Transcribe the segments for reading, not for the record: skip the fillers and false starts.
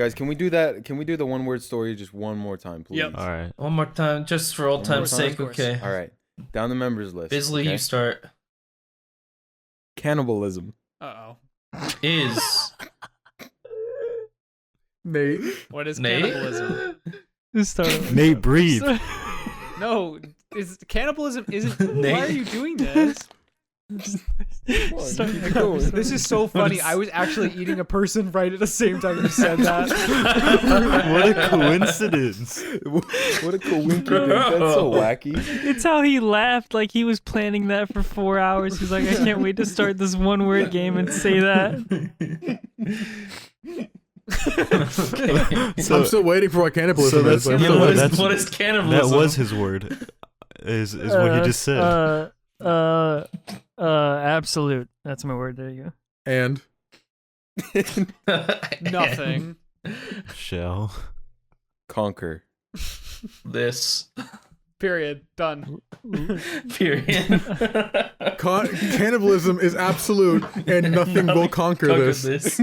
Guys, can we do that? Can we do the one-word story just one more time, please? Yep. All right. One more time, just for old time's more time? sake. Okay. All right. Down the members list. Bisley, okay? you start. Cannibalism. Uh-oh. Is Nate. What is Nate? cannibalism? Nate, breathe. No, cannibalism isn't. Why are you doing this? Keep it going. This is so funny. I was actually eating a person right at the same time you said that. What a coincidence. What a coincidence. That's so wacky. It's how he laughed like he was planning that for 4 hours. He's like, I can't wait to start this one-word game and say that. I'm still waiting for what cannibalism is. that's- I'm yeah, still what waiting. what is cannibalism? That was his word. Is what he just said. Absolute. That's my word. There you go. And Nothing. Shall. Conquer. This Period. Done. period. cannibalism is absolute, and nothing will conquer this.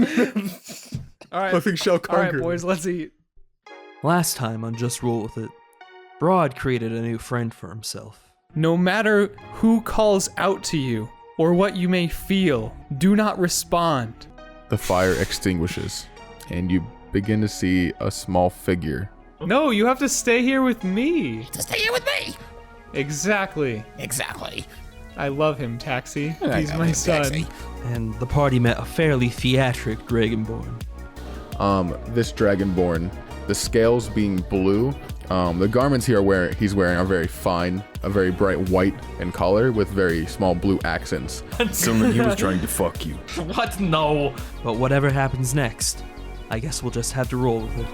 All right. Nothing shall All conquer. right, boys. Let's eat. Last time on Just Roll With It, Br'aad created a new friend for himself. No matter who calls out to you or what you may feel, do not respond. The fire extinguishes, and you begin to see a small figure. No, you have to stay here with me. To stay here with me. Exactly. Exactly. I love him, Taxi. I He's love my him, son. Taxi. And the party met a fairly theatric Dragonborn. This dragonborn, the scales being blue, the garments he's wearing are very fine, a very bright white in color with very small blue accents. Someone he was trying to fuck you. What? No. But whatever happens next, I guess we'll just have to roll with it.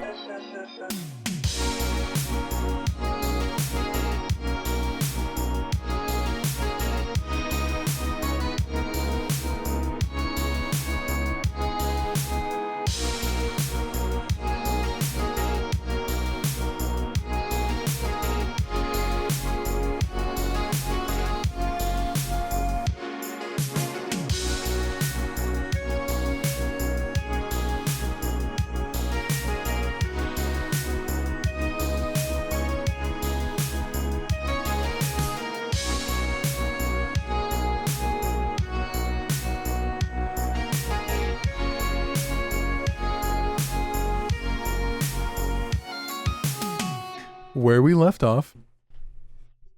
Where we left off,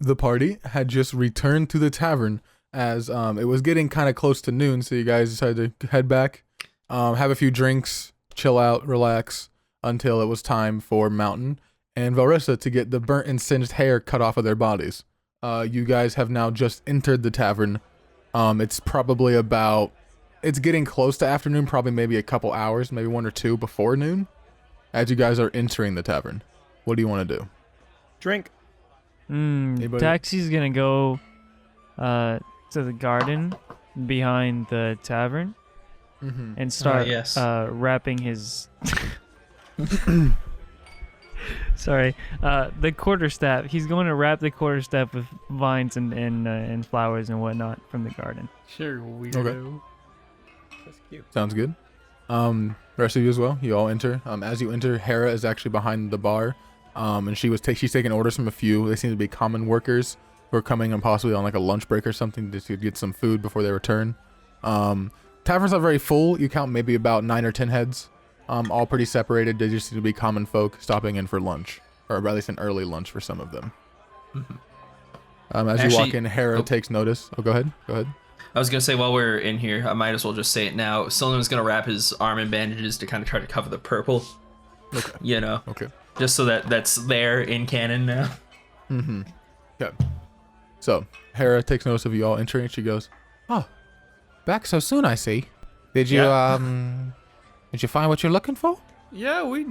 the party had just returned to the tavern as it was getting kind of close to noon, so you guys decided to head back, have a few drinks, chill out, relax, until it was time for Mountain and Velrissa to get the burnt and singed hair cut off of their bodies. You guys have now just entered the tavern. It's probably it's getting close to afternoon, probably maybe a couple hours, maybe 1 or 2 before noon, as you guys are entering the tavern. What do you want to do? Drink. Anybody? Taxi's gonna go to the garden behind the tavern and start yes. wrapping his sorry, the quarterstaff. He's going to wrap the quarterstaff with vines and flowers and whatnot from the garden. Sure, we Okay. That's cute. Sounds good. Rest of you as well. You all enter. As you enter, Hera is actually behind the bar. And she's taking orders from a few. They seem to be common workers who are coming and possibly on like a lunch break or something just to get some food before they return. Tavern's not very full. You count maybe about 9 or 10 heads. All pretty separated. They just seem to be common folk stopping in for lunch, or at least an early lunch for some of them. As you walk in, Hera takes notice. Oh, go ahead. I was gonna say, while we're in here, I might as well just say it now. Sylnan was gonna wrap his arm in bandages to kind of try to cover the purple. Okay. You know. Okay. Just so that's there in canon now. Okay. So Hera takes notice of you all entering. She goes, "Oh, back so soon, I see. Did you did you find what you're looking for?" Yeah, we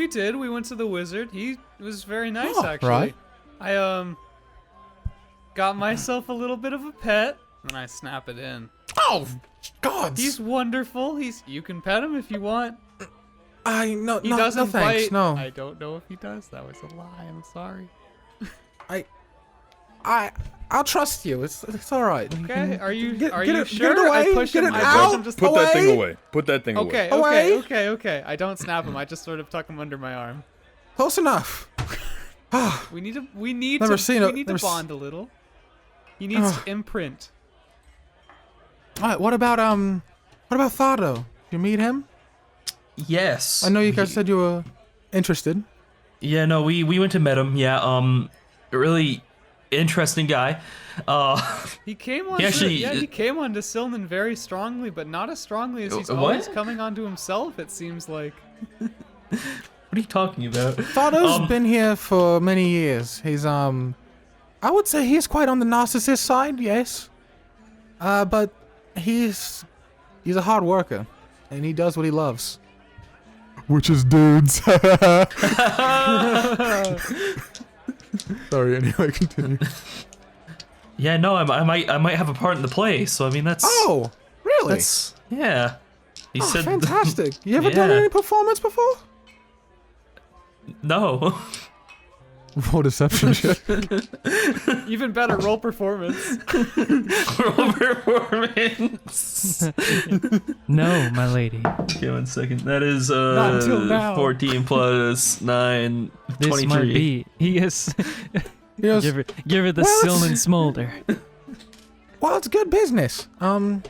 did. We went to the wizard. He was very nice, Oh, actually. right. I got myself a little bit of a pet, and I snap it in. Oh, God! He's wonderful. You can pet him if you want. He He doesn't thanks. bite. No, I don't know if he does. That was a lie. I'm sorry. I'll trust you. It's all right. Okay, are you Get it sure? away, I push get him. it I out. push him just Put that thing Away. away. Put that thing away. Okay. I don't snap him. I just sort of tuck him under my arm. Close enough. We need to Never seen it. we need to Never bond a little. He needs to imprint. All right. What about Thado? Did you meet him? Yes. I know you guys said you were interested. Yeah, no, we went to met him. Yeah, a really interesting guy. He came on. actually- He came onto Sylnan very strongly, but not as strongly as he's What? always coming onto himself. It seems like. What are you talking about? Thado's been here for many years. He's I would say he's quite on the narcissist side, yes. But he's a hard worker, and he does what he loves. Which is dudes. Sorry. Anyway, continue. Yeah, no, I might have a part in the play. So I mean, that's Oh, really? that's yeah. He Oh, said fantastic. You ever done Yeah. any performance before? no. Roll deception shit. Even better, roll performance. Roll performance. No, my lady. Okay, 1 second. That is Not until now. 14 plus 9, This 23. might be. He is. He goes, give her the Well, it's- Sylnan smolder. well, it's good business. So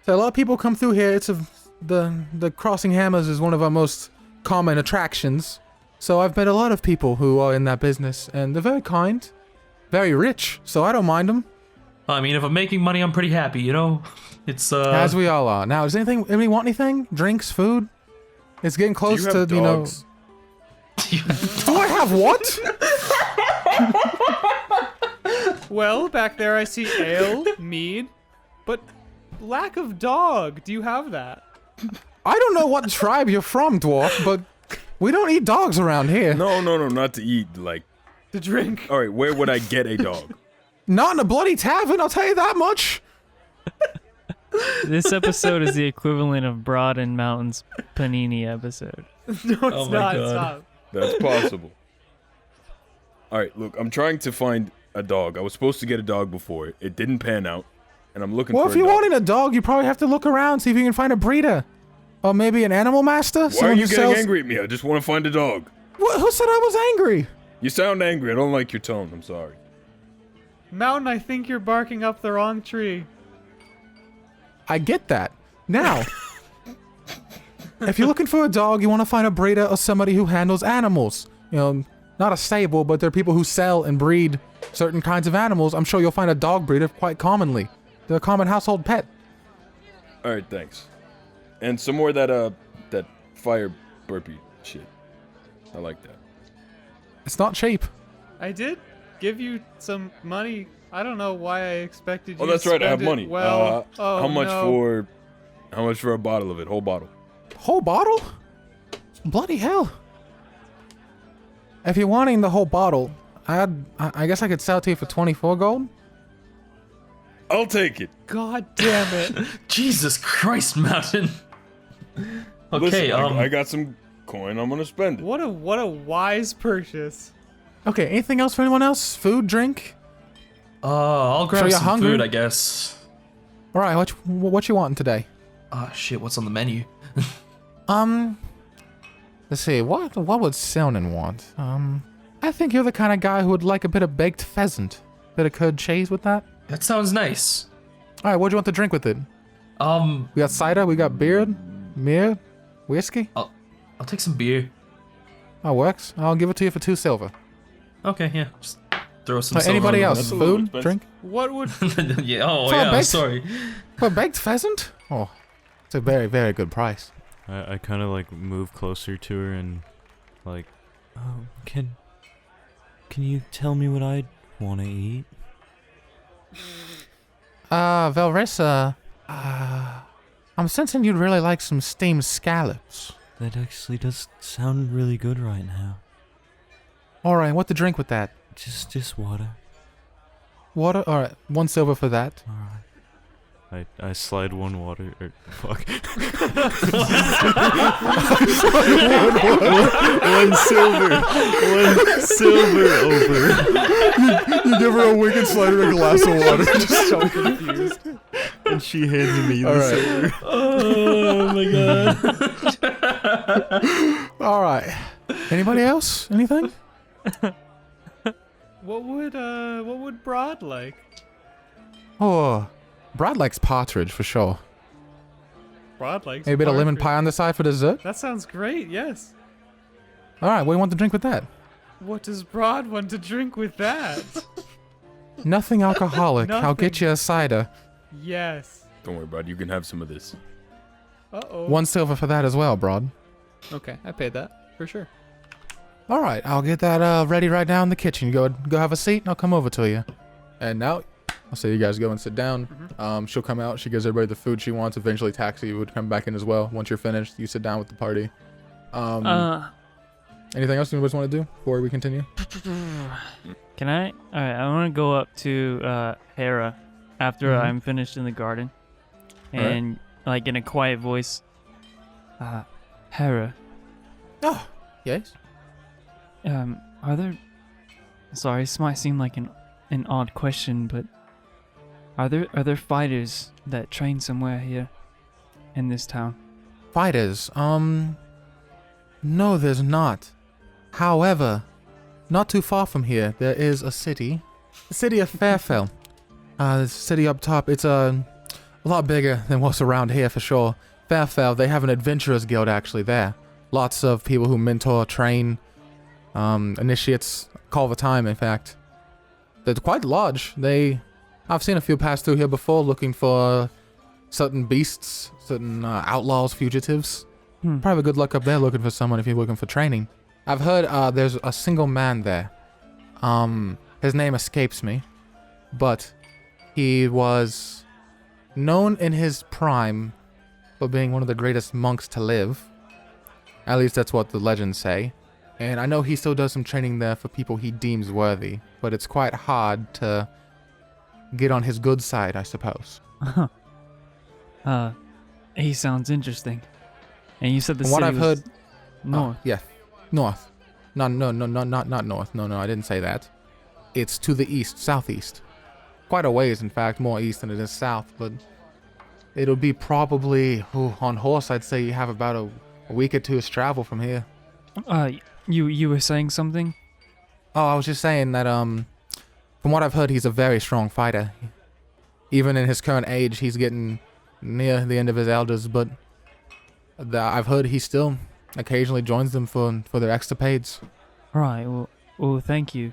a lot of people come through here. The Crossing Hammers is one of our most common attractions. So I've met a lot of people who are in that business, and they're very kind, very rich. So I don't mind them, I mean, if I'm making money, I'm pretty happy. You know, it's as we all are. Now, does anybody want anything? Drinks, food? It's getting Do close you have to dogs? Do I have what? Well, back there I see ale, mead, but lack of dog. Do you have that? I don't know what tribe you're from, dwarf, but we don't eat dogs around here. No, not to eat. Like, To drink. all right, where would I get a dog? Not in a bloody tavern, I'll tell you that much. This episode is the equivalent of Br'aad and Mountain's Panini episode. No, it's Oh my not. God. Stop. That's possible. All right, look, I'm trying to find a dog. I was supposed to get a dog before. It didn't pan out, and I'm looking Well, for if a you're dog. wanting a dog, you probably have to look around, see if you can find a breeder. Or maybe an animal master? Why are Someone you who getting sells- angry at me? I just want to find a dog. Who said I was angry? You sound angry. I don't like your tone. I'm sorry. Mountain, I think you're barking up the wrong tree. I get that. Now, if you're looking for a dog, you want to find a breeder or somebody who handles animals. You know, not a stable, but there are people who sell and breed certain kinds of animals. I'm sure you'll find a dog breeder quite commonly. They're a common household pet. All right, thanks. And some more of that fire burpee shit. I like that. It's not cheap. I did give you some money. I don't know why I expected you Oh, that's to right. I spend have it money. Well, oh, how much no. for a bottle of it? Whole bottle. Whole bottle? Bloody hell. If you're wanting the whole bottle, I guess I could sell it to you for 24 gold. I'll take it. God damn it. Jesus Christ, Mountain. Okay, Listen, I got some coin. I'm gonna spend it. What a wise purchase. Okay, anything else for anyone else? Food, drink? I'll So grab you're some hungry? food, I guess. All right, what you wanting today? Shit, what's on the menu? Let's see. What would Sylnan want? I think you're the kind of guy who would like a bit of baked pheasant, bit of curd cheese with that. That sounds nice. All right, what do you want to drink with it? We got cider, we got beer, whiskey. I'll take some beer. That works. I'll give it to you for 2 silver. Okay, yeah. Just throw some silver Anybody on else? That's a little Food, expensive. drink. What would the- yeah, oh For a yeah, I'm baked- sorry. For baked pheasant? Oh, it's a very, very good price. I kind of like move closer to her and like, oh, can you tell me what I'd want to eat? Velrissa, I'm sensing you'd really like some steamed scallops. That actually does sound really good right now. All right, what to drink with that? Just water. Water? All right, 1 silver for that. All right. I slide one water or fuck. one silver over. You give her a wicked slider and a glass of water. Just so confused. And she hands me All the right. silver. Oh my god. All right. Anybody else? Anything? What would Br'aad like? Oh, Brad likes partridge for sure. Br'aad likes Maybe a bit of lemon partridge. pie on the side for dessert. That sounds great. Yes. All right. What do you want to drink with that? What does Br'aad want to drink with that? Nothing alcoholic. I'll get Nothing. you a cider. Yes. Don't worry, Brad. You can have some of this. Uh-oh. 1 silver for that as well, Broad. Okay, I paid that for sure. All right, I'll get that ready right now in the kitchen. You go have a seat, and I'll come over to you. And now, I'll say you guys go and sit down. She'll come out. She gives everybody the food she wants. Eventually, Taxi would come back in as well. Once you're finished, you sit down with the party. Anything else you guys want to do before we continue? Can I? All right, I want to go up to Hera after Mhm. I'm finished in the garden, All right. and like in a quiet voice, Hera, Oh, yes. are there? Sorry, this might seem like an odd question, but are there fighters that train somewhere here in this town? Fighters. No, there's not. However, not too far from here, there is a city. The city of Fairfell. The city up top, it's a lot bigger than what's around here for sure. Fairfell, they have an adventurers guild actually there. Lots of people who mentor, train, initiates, call the time in fact. They're quite large. I've seen a few pass through here before looking for certain beasts, certain outlaws, fugitives. Probably good luck up there looking for someone if you're looking for training. I've heard there's a single man there. His name escapes me, but he was known in his prime for being one of the greatest monks to live. At least that's what the legends say. And I know he still does some training there for people he deems worthy, but it's quite hard to get on his good side, I suppose. He sounds interesting. And you said the From city what I've was heard, north. yeah, north. No, not north. No, I didn't say that. It's to the east, southeast. Quite a ways, in fact, more east than it is south, but it'll be probably, on horse, I'd say you have about a week or two's travel from here. You were saying something? Oh, I was just saying that, from what I've heard, he's a very strong fighter. Even in his current age, he's getting near the end of his elders, but I've heard he still occasionally joins them for their escapades. Right. Well, thank you.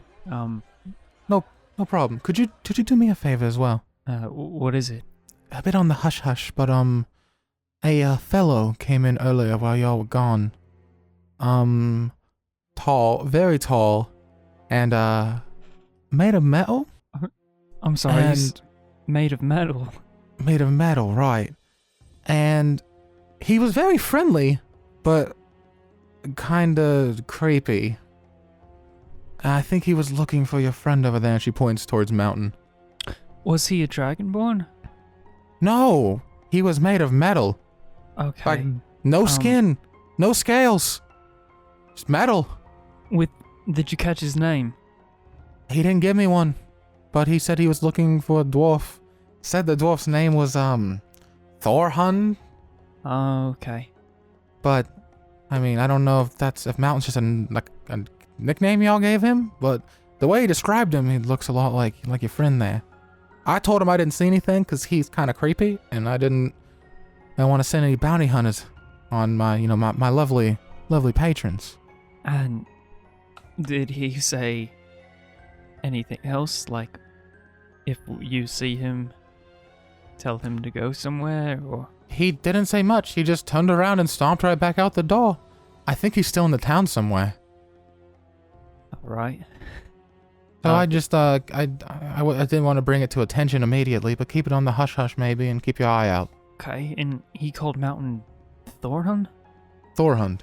No problem. Could you do me a favor as well? What is it? A bit on the hush hush, but a fellow came in earlier while y'all were gone. Tall, very tall, and made of metal. I'm sorry. He's And- made of metal. Made of metal, right? And he was very friendly, but kinda creepy. I think he was looking for your friend over there, and she points towards Mountain. Was he a dragonborn? No, he was made of metal. Okay. Like, no skin, no scales. Just metal. Did you catch his name? He didn't give me one, but he said he was looking for a dwarf. Said the dwarf's name was, Thorhun, Okay. but, I mean, I don't know if Mountain's just a nickname y'all gave him, but the way he described him, he looks a lot like your friend there. I told him I didn't see anything because he's kind of creepy, and I didn't want to send any bounty hunters on my lovely patrons. And did he say anything else? Like, if you see him, tell him to go somewhere, or? He didn't say much. He just turned around and stomped right back out the door. I think he's still in the town somewhere. Right. So I just, I didn't want to bring it to attention immediately, but keep it on the hush hush maybe and keep your eye out. Okay. And he called Mountain Thorhun? Thorhund.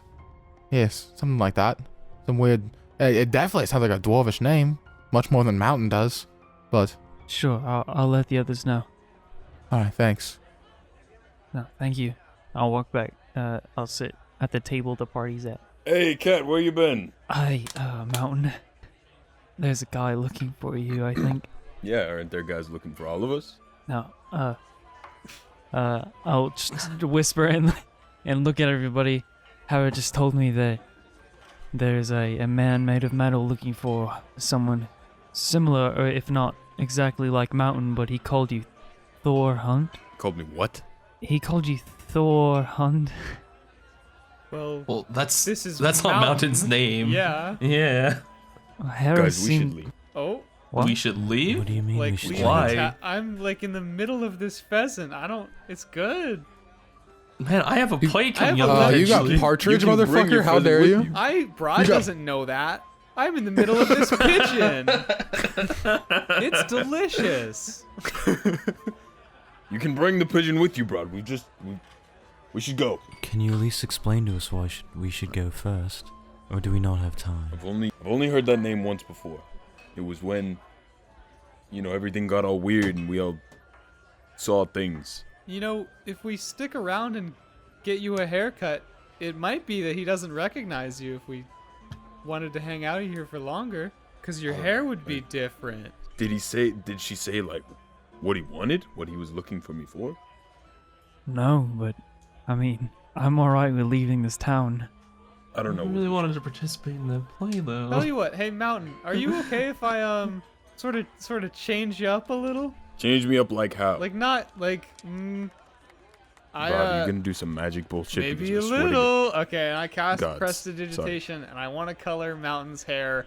Yes, something like that. Some weird, it definitely sounds like a dwarvish name. Much more than Mountain does. But, Sure. I'll let the others know. All right, thanks. No, thank you. I'll walk back. I'll sit at the table the party's at. Hey, Cat, where you been? Mountain. There's a guy looking for you, I think. Yeah, aren't there guys looking for all of us? No, I'll just whisper and look at everybody. Howard just told me that there's a man made of metal looking for someone similar, or if not exactly like Mountain, but he called you Thor Hunt. Called me what? He called you Thor Hunt. Well, that's This is not Mountain's name. Yeah. Yeah. Harris Guys, we seemed. should leave. Oh, What? We should leave. What do you mean we like should leave leave? Why? I'm like in the middle of this pheasant. It's good. Man, I have a plate I have coming a up. plate. You got eventually. partridge, You can bring your motherfucker? How pheasant dare with you? you. Br'aad You got- doesn't know that. I'm in the middle of this pigeon. It's delicious. You can bring the pigeon with you, Br'aad. We should go. Can you at least explain to us why we should go first? Or do we not have time? I've only heard that name once before. It was when, everything got all weird and we all saw things. If we stick around and get you a haircut, it might be that he doesn't recognize you if we wanted to hang out here for longer. Because your hair would be different. Did she say, like, what he wanted? What he was looking for me for? No, but I mean, I'm alright with leaving this town. I don't I know. really wanted to participate in the play, though. Tell you what, hey Mountain, are you okay if I sort of change you up a little? Change me up like how? Like not like Br'aad, you gonna do some magic bullshit? maybe because a I swear to little. Okay, and I cast Gods, prestidigitation, and I want to color Mountain's hair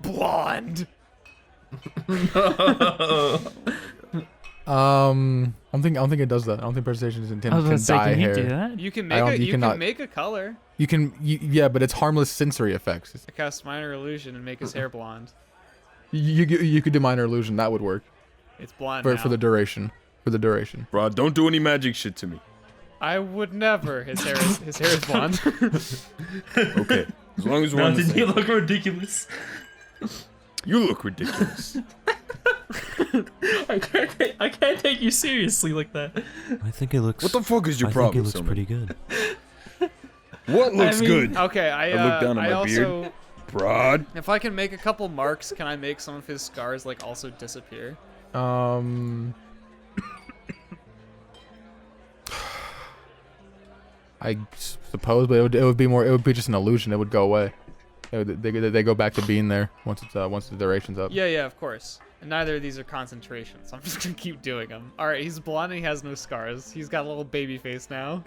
blonde. I don't think it does that. I don't think presentation is I was intended about to to say, dye can you do hair. that? You can I make don't- a you you cannot- can make a color. Yeah, but it's harmless sensory effects. I cast minor illusion and make his hair blonde. You could do minor illusion. That would work It's blonde for now. the duration. For the duration. Br'aad, don't do any magic shit to me. I would never. His hair is blonde. Okay, as long as we're on the Mountain, you same. look ridiculous. You look ridiculous. I can't take you seriously like that. I think it looks. What the fuck is your I problem, think it looks Sylnan? pretty good. What looks good? Okay, I look down at my also, Br'aad, if I can make a couple marks, can I make some of his scars like also disappear? I suppose, but it would be just an illusion. It would go away. They go back to being there once the duration's up. Yeah, of course. And neither of these are concentrations. I'm just gonna keep doing them. All right, he's blonde and he has no scars. He's got a little baby face now.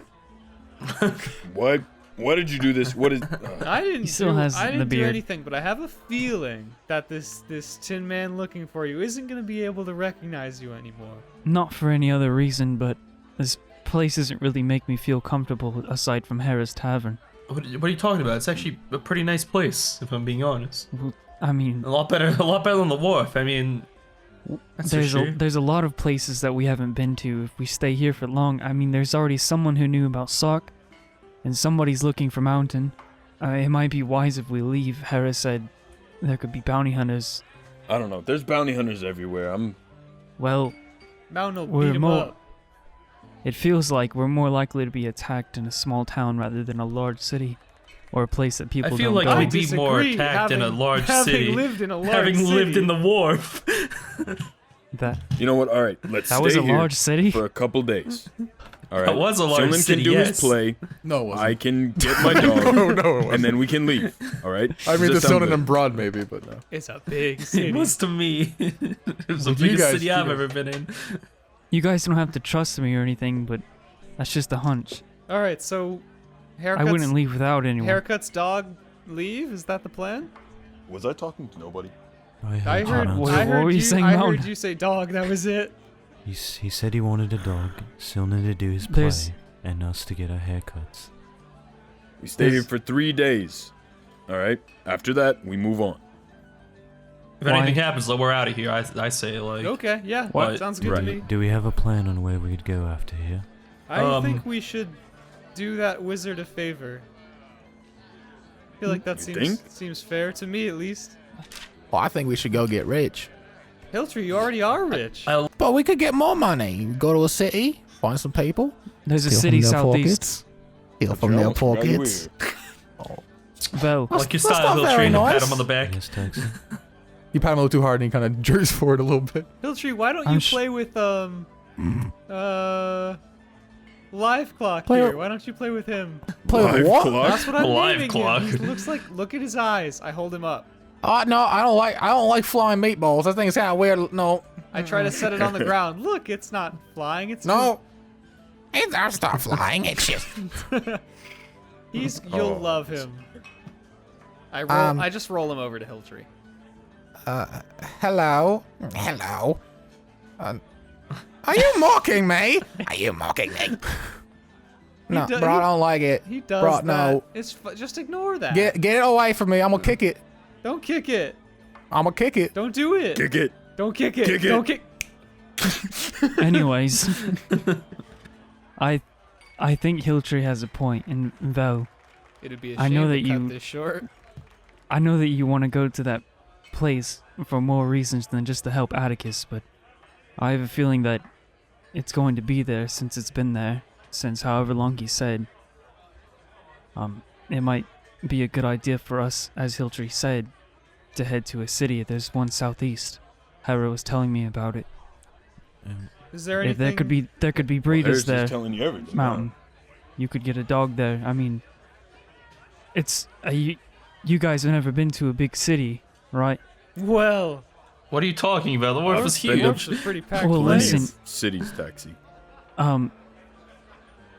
what? Why did you do this? What is? I didn't. He still do, has I the didn't do beard. anything, but I have a feeling that this Tin Man looking for you isn't gonna be able to recognize you anymore. Not for any other reason, but this place doesn't really make me feel comfortable aside from Harris Tavern. What are you talking about? It's actually a pretty nice place, if I'm being honest. Well, I mean, A lot better than the wharf. I mean, that's for sure. there's a lot of places that we haven't been to. If we stay here for long, I mean, there's already someone who knew about Sock, and somebody's looking for Mountain. It might be wise if we leave. Harris said there could be bounty hunters. I don't know. There's bounty hunters everywhere. Well, Mountain will We're beat him more- up. it feels like we're more likely to be attacked in a small town rather than a large city, or a place that people I feel don't like go. I we'd be more disagree, attacked in a large city. Having lived in a large Having city. lived in the wharf. You know what? All right, let's That stay was a here large city. for a couple days. All right. That was a large Sylnan city, can do yes. his play. No, it wasn't. I can get my dog, no, it wasn't. and then we can leave. All right. I mean, the Does that sound Sylnan good? and Br'aad maybe, but no. It's a big city. It was to me. It was the Well, you biggest guys- city you I've guys- ever been in. You guys don't have to trust me or anything, but that's just a hunch. All right, so haircuts. I wouldn't leave without anyone. Haircuts, dog, leave. Is that the plan? Was I talking to nobody? I heard heard. you. What- I what heard were you you. saying, I Mountain? heard you say dog. That was it. He said he wanted a dog, Sylnan to do his play, There's- and us to get our haircuts. We stay here There's- for 3 days. All right. After that, we move on. If Why? anything happens, like, we're out of here. I say, like... Okay, yeah, What? sounds good Right. to me. Do we have a plan on where we'd go after here? I think we should do that wizard a favor. I feel like that You think? seems fair to me, at least. Well, I think we should go get rich. Hiltree, you already are rich. But we could get more money. Go to a city, find some people. There's a steal city from their southeast. pockets, steal from their pockets. Vel, Like you That's style not Hiltree very and pat nice. him on the back. Yes, taxi. You pat him a little too hard and he kind of jerks forward a little bit. Hiltree, why don't I'm you sh- play with Live Clock Play here? with- Why don't you play with him? Play with Live what? clock? That's what I'm Live naming Clock. him. He looks like. Look at his eyes. I hold him up. No, I don't like flying meatballs. I think it's kind of weird. No, I try to set it on the ground. Look, it's not flying. It's no. It's not stop flying. It's just. You'll love him. I just roll him over to Hiltree. Hello. Hello. Are you mocking me? Are you mocking me? No, do- bro, he- I don't like it. He does Bro, that. no. Just ignore that. Get it away from me. I'm gonna kick it. Don't kick it. I'm gonna kick it. Don't do it. Kick it. Don't kick it. Kick it. Don't kick. anyways, I think Hiltree has a point, and Vel, It'd be a I shame know to that cut you- this short. I know that you want to go to that place for more reasons than just to help Atticus, but I have a feeling that it's going to be there since it's been there since however long he said. It might be a good idea for us, as Hiltree said, to head to a city. There's one southeast. Hera was telling me about it. Is there If anything? there could be breeders Harris there. is telling you everything. Mountain. You could get a dog there. I mean, it's you guys have never been to a big city, right? Well, What are you talking about? The wharf is spend huge. it's a pretty packed Well, place. listen. City's taxi.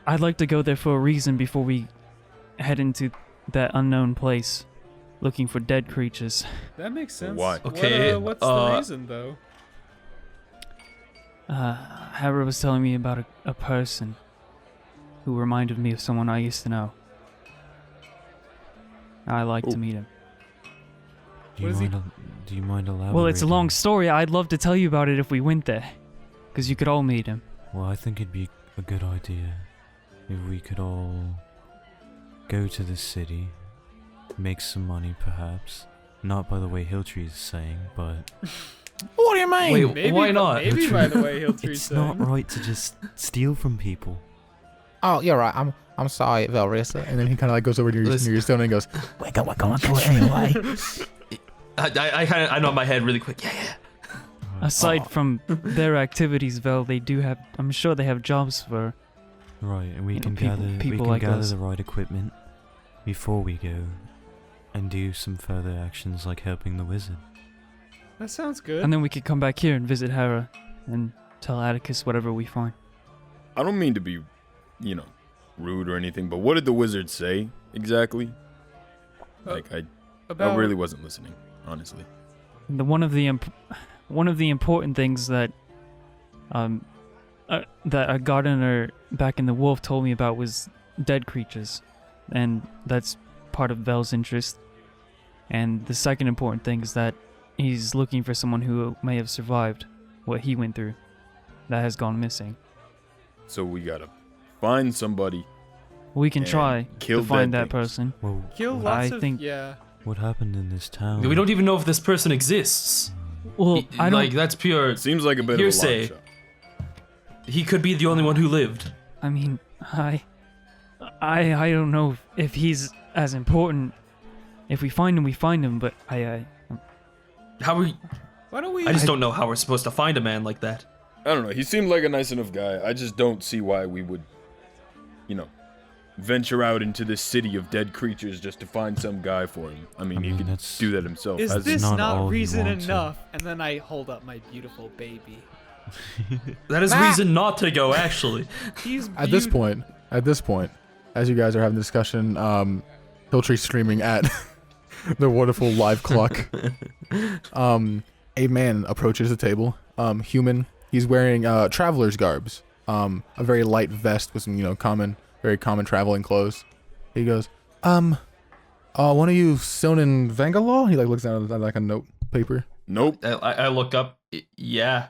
I'd like to go there for a reason before we head into that unknown place, looking for dead creatures. That makes sense. Why? Okay, What's the reason though? Hera was telling me about a person who reminded me of someone I used to know. I'd like to Ooh. meet him. Do you What is he- mind? Do you mind elaborating? Well, it's a long story. I'd love to tell you about it if we went there, because you could all meet him. Well, I think it'd be a good idea if we could all go to the city, make some money, perhaps. Not by the way Hiltree is saying, but What do you mean? Wait, Maybe, why not? Maybe by the way, Hiltree's it's saying. not right to just steal from people. Oh, you're right. I'm sorry, Velrissa. And then he kind of like goes over to Listen. your stone and goes, "We're going to it anyway." I know in my head really quick. Yeah. Aside from their activities, Vel, they do have. I'm sure they have jobs for. Right, and we You know, can people- gather we people can like gather us. the right equipment before we go, and do some further actions like helping the wizard. That sounds good. And then we could come back here and visit Hera, and tell Atticus whatever we find. I don't mean to be, rude or anything, but what did the wizard say exactly? Like, I About really wasn't listening, honestly. One of the important things that that a gardener back in the Wolf told me about was dead creatures, and that's part of Vel's interest. And the second important thing is that he's looking for someone who may have survived what he went through, that has gone missing. So we gotta find somebody. We can And try kill to find dead that things. person. Well, kill what- lots I of think- yeah. what happened in this town? We don't even know if this person exists. Well, I don't. Like that's pure. It seems like a bit Hearsay. of a long shot. He could be the only one who lived. I mean, I don't know if he's as important. If we find him, we find him. But How we? Why don't we? I just don't know how we're supposed to find a man like that. I don't know. He seemed like a nice enough guy. I just don't see why we would, venture out into this city of dead creatures just to find some guy for him. I mean, I he mean, could that's- do that himself. Is Has- this not not all he reason wanted. enough? And then I hold up my beautiful baby. That is reason not to go. Actually, He's At this beaut- point, as you guys are having discussion, Hiltree screaming at the wonderful live clock. A man approaches the table. Human. He's wearing traveler's garbs. A very light vest with some, very common traveling clothes. He goes, one of you Sylnan Vangalaw? He looks down at like a note paper. Nope. I look up. Yeah,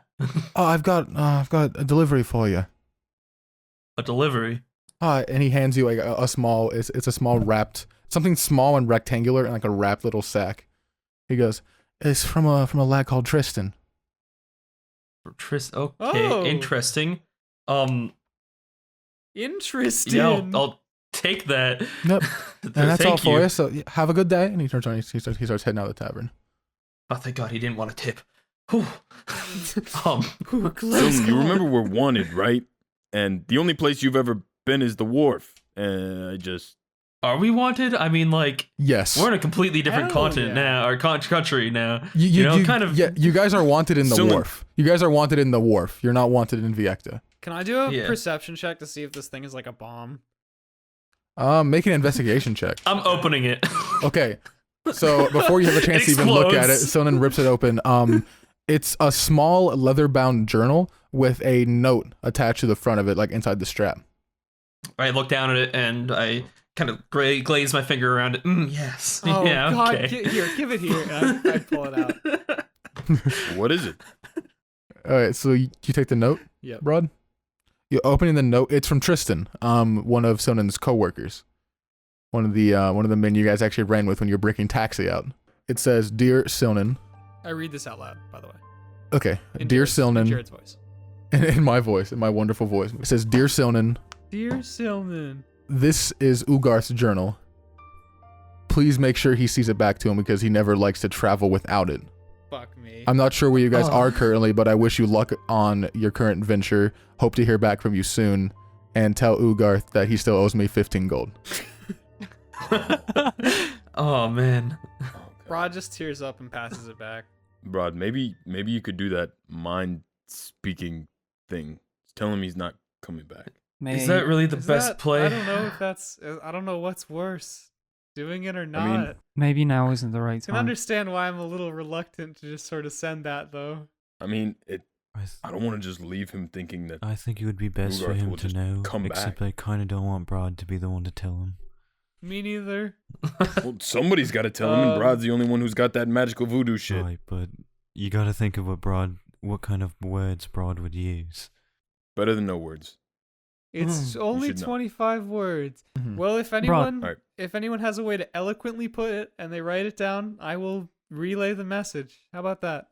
Oh, I've got a delivery for you. a delivery. And he hands you like a small, it's a small wrapped, something small and rectangular and like a wrapped little sack. He goes, it's from a lad called Tristan. Okay, Oh. interesting. Interesting. Yeah, I'll take that. Yep. And that's all Thank for you. So have a good day. And he turns around. He starts heading out of the tavern. Oh, thank God he didn't want a tip. Whew. Ooh, close Sylnan, you call. remember we're wanted, right? And the only place you've ever been is the wharf. And I just... Are we wanted? I mean, like, Yes. we're in a completely different Hell continent yeah. now, or country now. Kind of. Yeah, you guys are wanted in the Sylnan. wharf. You guys are wanted in the wharf. You're not wanted in Viecta. Can I do a Yeah. perception check to see if this thing is like a bomb? Make an investigation check. I'm opening it. Okay. So before you have a chance to even look at it, Explodes. Sylnan rips it open. It's a small leather-bound journal with a note attached to the front of it, like inside the strap. I look down at it and I kind of glaze my finger around it. Yes. Oh yeah. God! Okay. Give it here. And I pull it out. What is it? All right, so you take the note, Yep. Br'aad? You're opening the note. It's from Tristan, one of Sylnan's co-workers. One of the men you guys actually ran with when you were breaking taxi out. It says, "Dear Sylnan." I read this out loud, by the way. Okay. In Dear Jared's- in Sylnan. Jared's voice. In my voice, in my wonderful voice. It says, "Dear Sylnan, Dear Sylnan. this is Ugarth's journal. Please make sure he sees it back to him because he never likes to travel without it. Fuck me. I'm not sure where you guys Oh. are currently, but I wish you luck on your current venture. Hope to hear back from you soon. And tell Ugarth that he still owes me 15 gold." Oh man. Br'aad just tears up and passes it back. Br'aad, maybe you could do that mind speaking thing. Tell him he's not coming back. Is that really the Is best that- play? I don't know if that's. I don't know what's worse, doing it or not. I mean, I Maybe now isn't the right can time. understand why I'm a little reluctant to just sort of send that though. I mean, I I don't want to just leave him thinking that. I think it would be best for Ugarth him will to just know, come except back. I kind of don't want Br'aad to be the one to tell him. Me neither. Well, somebody's got to tell him, and Brad's the only one who's got that magical voodoo shit. Right, but you gotta think of what kind of words Br'aad would use. Better than no words. It's You only should know. 25 words. Mhm. Well, if anyone, Alright. if anyone has a way to eloquently put it and they write it down, I will relay the message. How about that?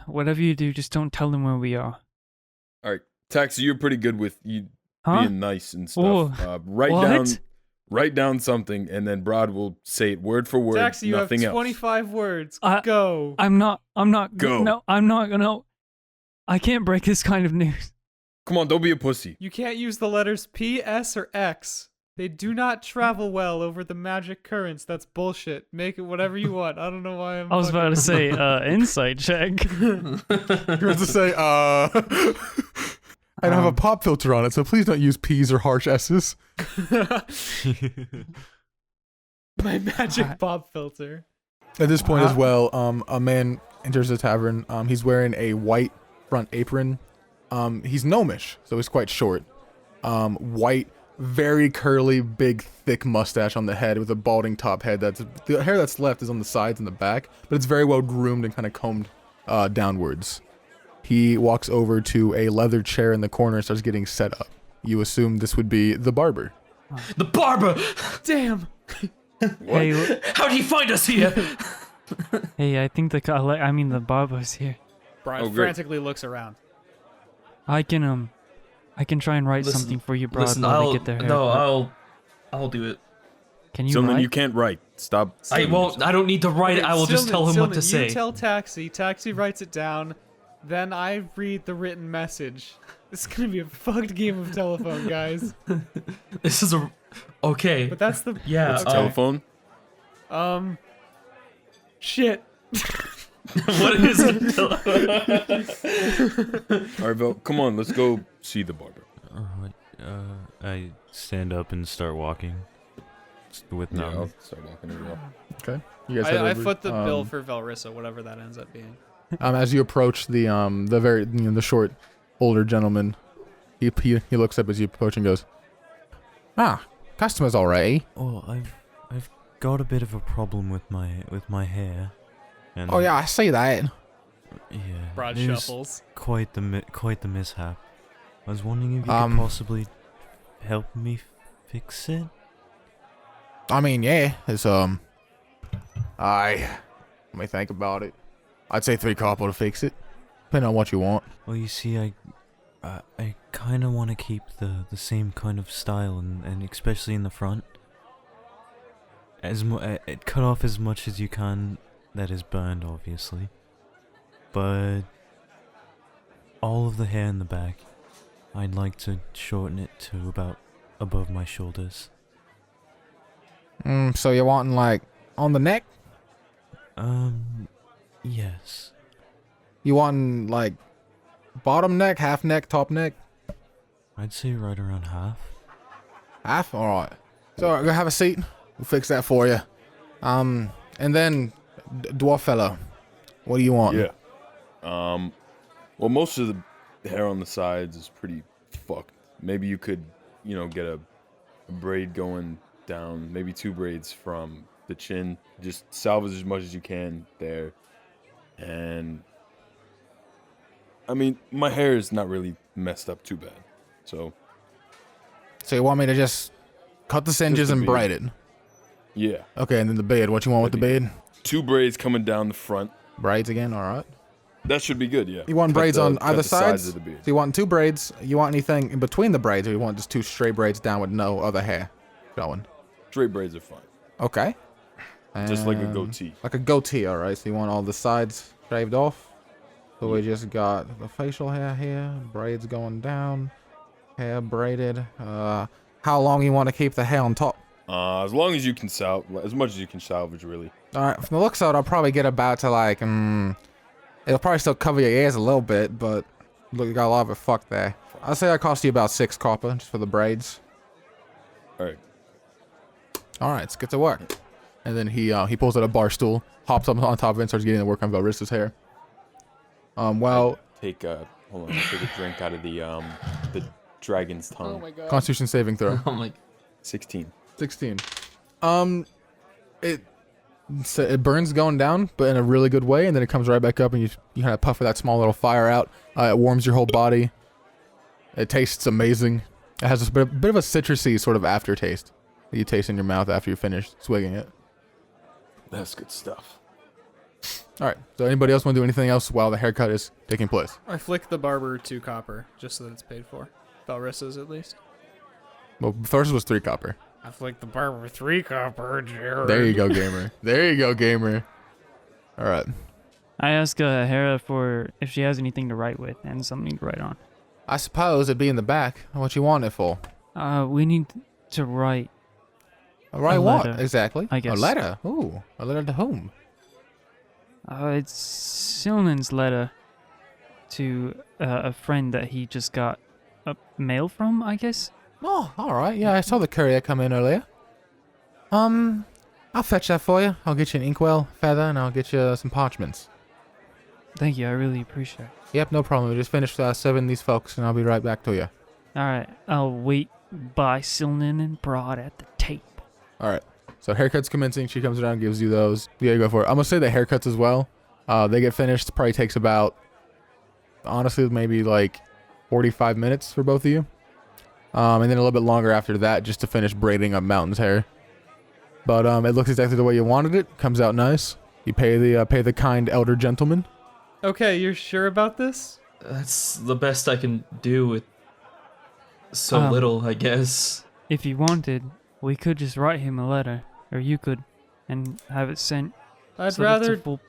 Whatever you do, just don't tell them where we are. All right, Taxi, you're pretty good with you Huh? being nice and stuff. Oh, Write what? down something, and then Br'aad will say it word for word. Taxi, you have nothing else. 25 words. I- Go. I'm not. Go. No, I'm not gonna. I can't break this kind of news. Come on, don't be a pussy. You can't use the letters P, S, or X. They do not travel well over the magic currents. That's bullshit. Make it whatever you want. I don't know why I'm. I was about to say, insight check. You're supposed to say, I don't have a pop filter on it, so please don't use P's or harsh S's. My magic pop filter. At this point as well, a man enters the tavern. He's wearing a white front apron. He's gnomish, so he's quite short. White, very curly, big, thick mustache on the head with a balding top head. The hair that's left is on the sides and the back, but it's very well groomed and kind of combed downwards. He walks over to a leather chair in the corner and starts getting set up. You assume this would be the barber. The barber. Damn. Hey, How did he find us here? hey, I think the barber's here. Br'aad Oh, great. frantically looks around. I can try and write Listen- something for you, Br'aad, Listen, while they get their hair. I'll do it. Can you Sylnan, write? you can't write. Stop. I won't. I don't need to write it. I will just tell him what to You say. tell Taxi. Taxi writes it down. Then I read the written message. This is gonna be a fucked game of telephone, guys. This is okay. But that's the Yeah. What's the telephone? Shit. What is it? All right, Vel, come on, let's go see the barber. I stand up and start walking. With Yeah, Nam. I'll start walking as well. Okay. You guys head I over. foot the bill for Velrissa, whatever that ends up being. As you approach the short, older gentleman, he looks up as you approach and goes, "Ah, customers already." Well, I've got a bit of a problem with my hair. And Oh yeah, I see that. yeah. Br'aad it was shuffles. quite the mishap. I was wondering if you Um, could possibly help me fix it. I mean, yeah, it's let me think about it. I'd say 3 copper to fix it. Depending on what you want. Well, you see, I kind of want to keep the same kind of style, and especially in the front. Cut off as much as you can that is burned, obviously. But all of the hair in the back, I'd like to shorten it to about above my shoulders. So you're wanting, like, on the neck? Yes. You wanting, like, bottom neck, half neck, top neck? I'd say right around half. Half? Alright. So, go have a seat. We'll fix that for you. And then, dwarf fella, what do you want? Yeah. Well, most of the hair on the sides is pretty fucked. Maybe you could, get a braid going down, maybe 2 braids from the chin. Just salvage as much as you can there. And, I mean, my hair is not really messed up too bad. So you want me to just cut the singes the and beard. braid it? Yeah. Okay, and then the beard. What you want with the beard? 2 braids coming down the front. Braids again, alright. That should be good, yeah. You want braids on cut either the sides? of the beard. So you want 2 braids? You want anything in between the braids, or you want just 2 straight braids down with no other hair going? Straight braids are fine. Okay. Just like a And- goatee. Like a goatee, alright. So you want all the sides shaved off? So we just got the facial hair here, braids going down, hair braided. How long you want to keep the hair on top? As long as you can as much as you can salvage, really. Alright, from the looks of it, I'll probably get about to like, it'll probably still cover your ears a little bit, but look, you got a lot of it fucked there. I'll say that cost you about 6 copper just for the braids. Alright. Alright, let's get to work. And then he pulls out a bar stool, hops up on top of it, and starts getting to work on Velrissa's hair. Hold Take a drink out of the dragon's tongue. Oh my god. Constitution saving throw. I'm like, 16. 16. It burns going down, but in a really good way, and then it comes right back up, and you kind of puff that small little fire out. It warms your whole body. It tastes amazing. It has a bit of a citrusy sort of aftertaste that you taste in your mouth after you finish swigging it. That's good stuff. All right. So anybody else want to do anything else while the haircut is taking place? I flick the barber 2 copper just so that it's paid for. Velrissa's at least. Well, first was 3 copper. I flick the barber 3 copper, Jared. There you go, gamer. There you go, gamer. All right. I ask Hera for if she has anything to write with and something to write on. I suppose it'd be in the back. What you want it for? We need to write. Right, A what letter, exactly? I guess. A letter. Ooh, a letter to whom? It's Sylnan's letter to a friend that he just got a mail from, I guess. Oh, all right. Yeah, I saw the courier come in earlier. I'll fetch that for you. I'll get you an inkwell, feather, and I'll get you some parchments. Thank you, I really appreciate it. Yep, no problem. We just finished serving these folks, and I'll be right back to you. Alright, I'll wait by Sylnan and Br'aad at the table. All right. So haircuts commencing. She comes around, gives you those. Yeah, go for it. I'm gonna say the haircuts as well. They get finished. Probably takes about, honestly, maybe like 45 minutes for both of you. And then a little bit longer after that, just to finish braiding up Mountain's hair. But it looks exactly the way you wanted it. Comes out nice. You pay the kind elder gentleman. Okay, you're sure about this? that's the best I can do with so little, I guess. If you wanted, we could just write him a letter, or you could, and have it sent. I'd so that it's a rather. full-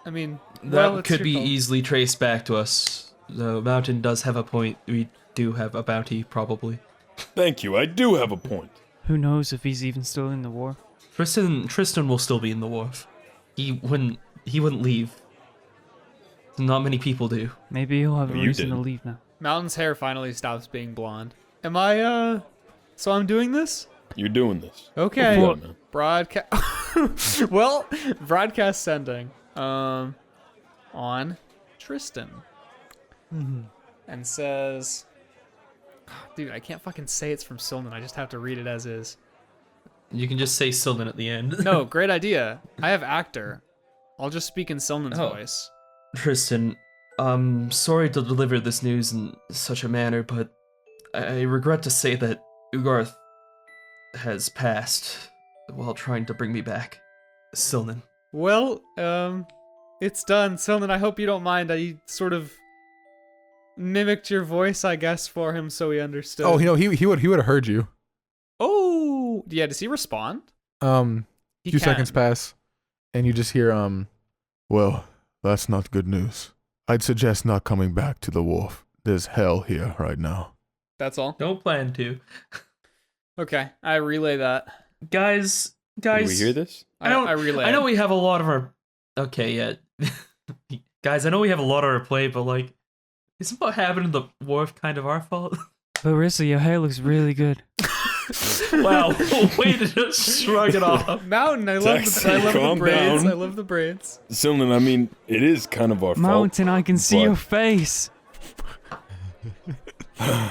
I mean, That well, it's could your be call. easily traced back to us. The mountain does have a point. We do have a bounty, probably. Thank you. I do have a point. Who knows if he's even still in the war? Tristan will still be in the wharf. He wouldn't leave. Not many people do. Maybe he'll have a Well, you reason to did. leave now. Mountain's hair finally stops being blonde. Am I, so I'm doing this? You're doing this. Okay. Yeah, man. Broadcast. Well, broadcast sending. On Tristan. And says, dude, I can't fucking say it's from Sylnan. I just have to read it as is. You can just say Sylvan at the end. No, great idea. I have actor. I'll just speak in Sylnan's Oh. voice. Tristan, I'm sorry to deliver this news in such a manner, but I regret to say that Ugarth has passed while trying to bring me back. Sylnan. Well, it's done. Sylnan, I hope you don't mind. I sort of mimicked your voice, I guess, for him so he understood. Oh, he would have heard you. Oh, yeah. Does he respond? He Few can. seconds pass, and you just hear well, that's not good news. I'd suggest not coming back to the wharf. There's hell here right now. That's all. Don't plan to. Okay, I relay that. Guys. Did we hear this? I relay. I know it. we have a lot of our. Okay, yeah. Guys, I know we have a lot on our plate, but like, isn't what happened in the wharf kind of our fault? Velrissa, your hair looks really good. Wow, way to just shrug it off. Mountain. I love Taxi, the calm braids. down. I love the braids. Sylnan, I mean, it is kind of our Mountain, I can see but- your face. fault.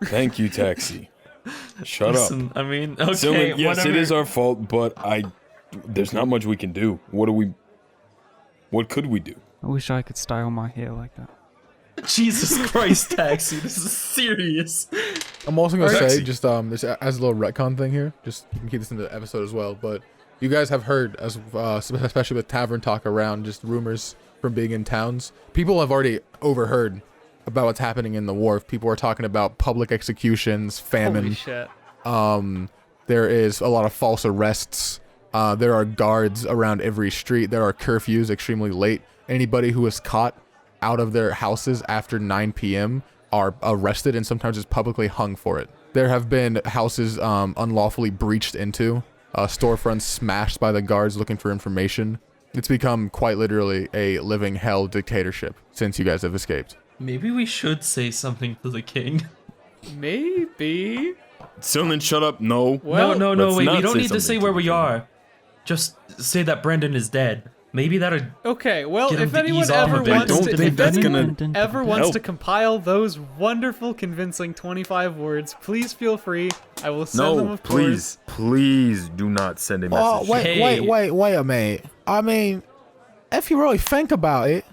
Thank you, Taxi. Shut up. Listen, I mean, okay, Sylnan, yes, whatever. it is our fault, but there's not much we can do. What could we do? I wish I could style my hair like that. Jesus Christ, Taxi, this is serious. I'm also gonna Alright. say, just this as a little retcon thing here, just you can keep this in the episode as well. But you guys have heard, as especially with tavern talk around, just rumors from being in towns. People have already overheard about what's happening in the wharf. People are talking about public executions, famine. Holy shit. There is a lot of false arrests. There are guards around every street. There are curfews extremely late. Anybody who is caught out of their houses after 9 p.m. are arrested and sometimes is publicly hung for it. There have been houses unlawfully breached into, storefronts smashed by the guards looking for information. It's become quite literally a living hell dictatorship since you guys have escaped. Maybe we should say something to the king. Maybe. Sylnan, shut up. No. Well, no, let's wait, not we don't say need to say something where to the we king. are. Just say that Brendan is dead. Maybe that'll... Okay, well, Get him if to anyone ease off ever a bit. wants I don't to, think if that's anyone gonna ever wants help. to compile those wonderful, convincing 25 words, please feel free. I will send them, No, of please, please do not send a message. Oh, Hey. wait a minute. I mean, if you really think about it,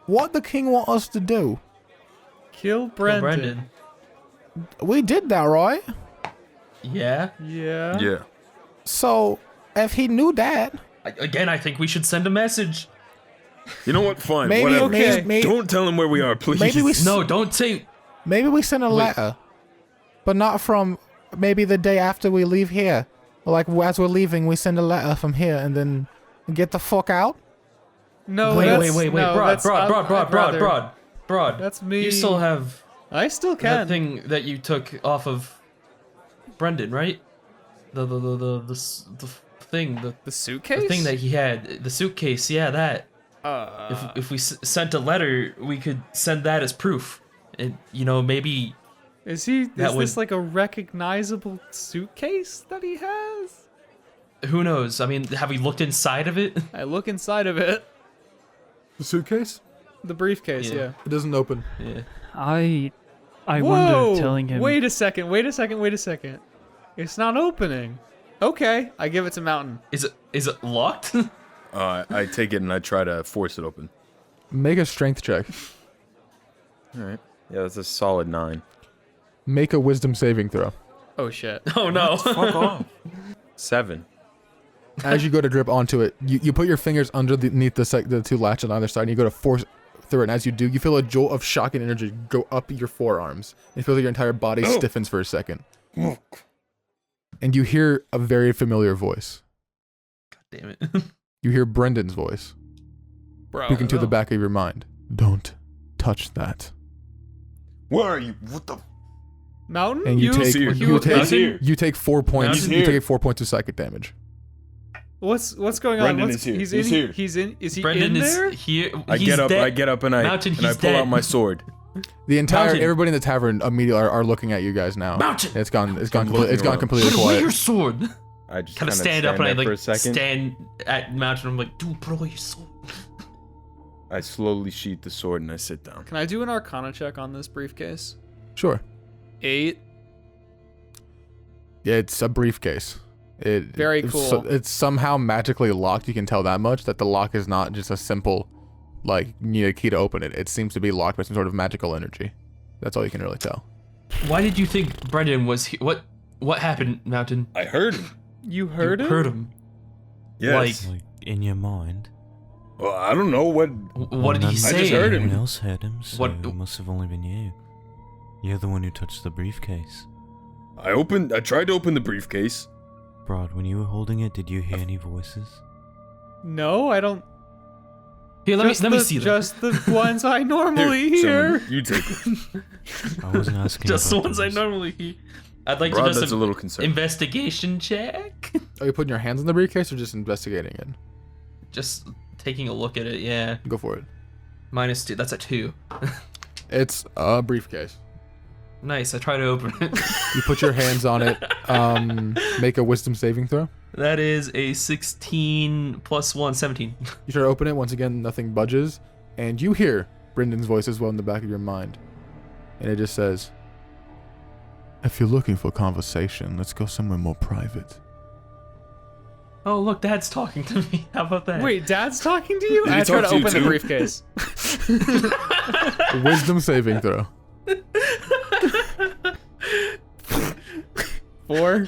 what the king want us to do? Kill Brendan. We did that, right? Yeah. Yeah. Yeah. So, if he knew that, Again, I think we should send a message. You know what? Fine. maybe whatever. okay. Don't tell him where we are, please. maybe we No, don't say... maybe we send a letter, but not from maybe the day after we leave here. Like as we're leaving, we send a letter from here and then get the fuck out. No, Wait, that's, wait. no, Broad, that's- I'd rather- Broad. That's me. You still have I still that can. thing that you took off of Brendan, right? The thing, The the suitcase? thing that he had, the suitcase. Yeah, that. If we sent a letter, we could send that as proof. And maybe Is this would- like a recognizable suitcase that he has? who knows? I mean, have we looked inside of it? I look inside of it. The suitcase? The briefcase, Yeah. yeah. It doesn't open. Yeah. I Whoa! wonder telling him. Wait a second. It's not opening. Okay, I give it to Mountain. Is it locked? I take it and I try to force it open. Make a strength check. All right. Yeah, that's a solid 9. Make a wisdom saving throw. Oh shit. Oh no. Fuck off. 7. As you go to grip onto it, you put your fingers underneath the two latches on either side, and you go to force through it. And as you do, you feel a jolt of shocking energy go up your forearms. It feels like your entire body stiffens for a second. And you hear a very familiar voice. Damn it. You hear Brendan's voice, Bro. speaking to the back of your mind. Don't touch that. Where are you? What the? Mountain? And you take here. you take He's here. you take 4 points. He's You here. take 4 points of psychic damage. What's going Brendan on? is here. He's He's in. here. He's in. Is he Brendan in is there? here. I He's get up. dead. I get up and I Mountain, and I he's pull out dead. my sword. The entire Mountain. everybody in the tavern immediately are looking at you guys now. Mountain. It's gone completely completely Put away quiet. your sword. I just Kind of stand up and I there for a like second. stand at Mountain. I'm like, dude, put away your sword. I slowly sheath the sword and I sit down. Can I do an Arcana check on this briefcase? Sure. 8. It's a briefcase. Very cool. It's somehow magically locked. You can tell that much. That the lock is not just a simple, like, you need a key to open it. It seems to be locked by some sort of magical energy. That's all you can really tell. Why did you think Brendan was here? What happened, Mountain? I heard him. You heard You him? heard him. Yes. Like, in your mind. Well, I don't know what. What did he I just say? heard him. Everyone else heard him, so What- it must have only been you. You're the one who touched the briefcase. I tried to open the briefcase. Br'aad, when you were holding it, did you hear any voices? No, I don't. Here, let me see them. Just the ones I normally hear. Sylnan, you take it. I wasn't asking Just the about ones I those. normally hear. I'd like Br'aad, to do that's a some little concerned. investigation check. Are you putting your hands in the briefcase or just investigating it? Just taking a look at it, yeah. Go for it. -2, that's a 2. It's a briefcase. Nice, I try to open it. You put your hands on it. Make a wisdom saving throw. That is a 16 plus 1, 17. You try to open it. Once again, nothing budges. And you hear Brendan's voice as well in the back of your mind. And it just says, if you're looking for conversation, let's go somewhere more private. Oh, look, Dad's talking to me. How about that? Wait, Dad's talking to you? Did he I try talk to to you open the too? briefcase. Wisdom saving throw. 4.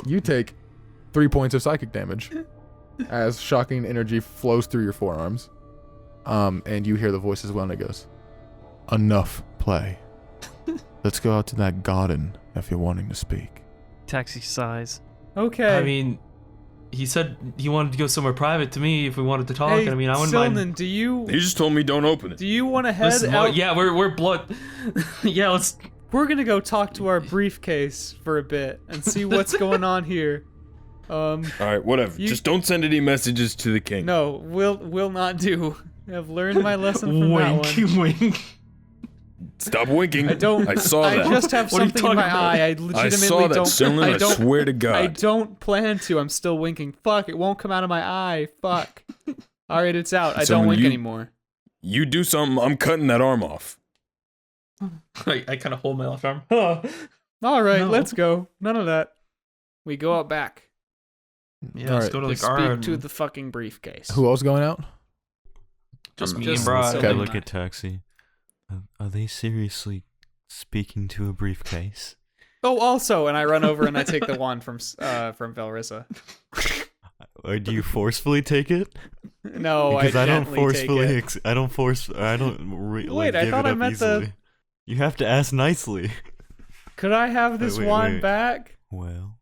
You take 3 points of psychic damage as shocking energy flows through your forearms. And you hear the voice as well, and it goes, enough play. Let's go out to that garden if you're wanting to speak. Taxi sighs. Okay. I mean, he said he wanted to go somewhere private to me if we wanted to talk. hey, and I mean, I wouldn't Sylnan, mind. do you He just told me don't open it. do you want to head Listen, out? yeah, we're blood. Yeah, let's. We're gonna go talk to our briefcase for a bit and see what's going on here. All right, whatever. You- Just don't send any messages to the king. No, will not do. I've learned my lesson from that one. Wink. Stop winking. I don't. I saw that. I just have What are you something in my talking about? eye. I I legitimately saw that, don't. Sylnan. I don't. swear to God. I don't plan to. I'm still winking. Fuck! It won't come out of my eye. Fuck. All right, it's out. I don't Sylnan, wink you- anymore. You do something, I'm cutting that arm off. I kind of hold my left arm. Huh. All right, No. let's go. None of that. We go out back. Yeah, let's Alright. go to To the speak garden. to the fucking briefcase. Who else going out? Just me just and Br'aad. so I Okay. look at Taxi. Are they seriously speaking to a briefcase? Oh, also, and I run over and I take the wand from Velrissa. Or do you forcefully take it? No, Because I don't gently forcefully. take it. I don't force. I don't. Wait, I give thought it I up meant the- easily. You have to ask nicely. Could I have this wait, wand wait. back? Well,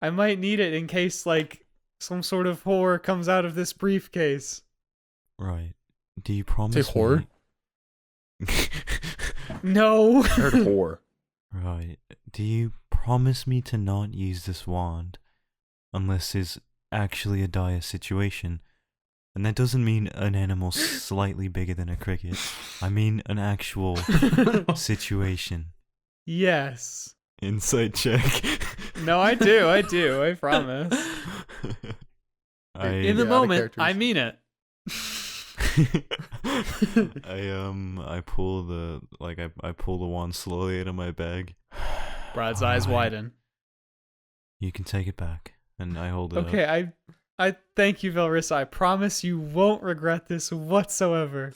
I might need it in case, like, some sort of horror comes out of this briefcase. right. Do you promise? Say horror? me- No. Heard whore. Right. Do you promise me to not use this wand unless there's actually a dire situation? And that doesn't mean an animal slightly bigger than a cricket. I mean an actual situation. Yes. Insight check. No, I do. I promise. In the Yeah, the moment, characters. I mean it. I pull the I pull the wand slowly out of my bag. Brad's eyes Alright. widen. You can take it back, and I hold it up. Okay, I thank you, Velrissa. I promise you won't regret this whatsoever.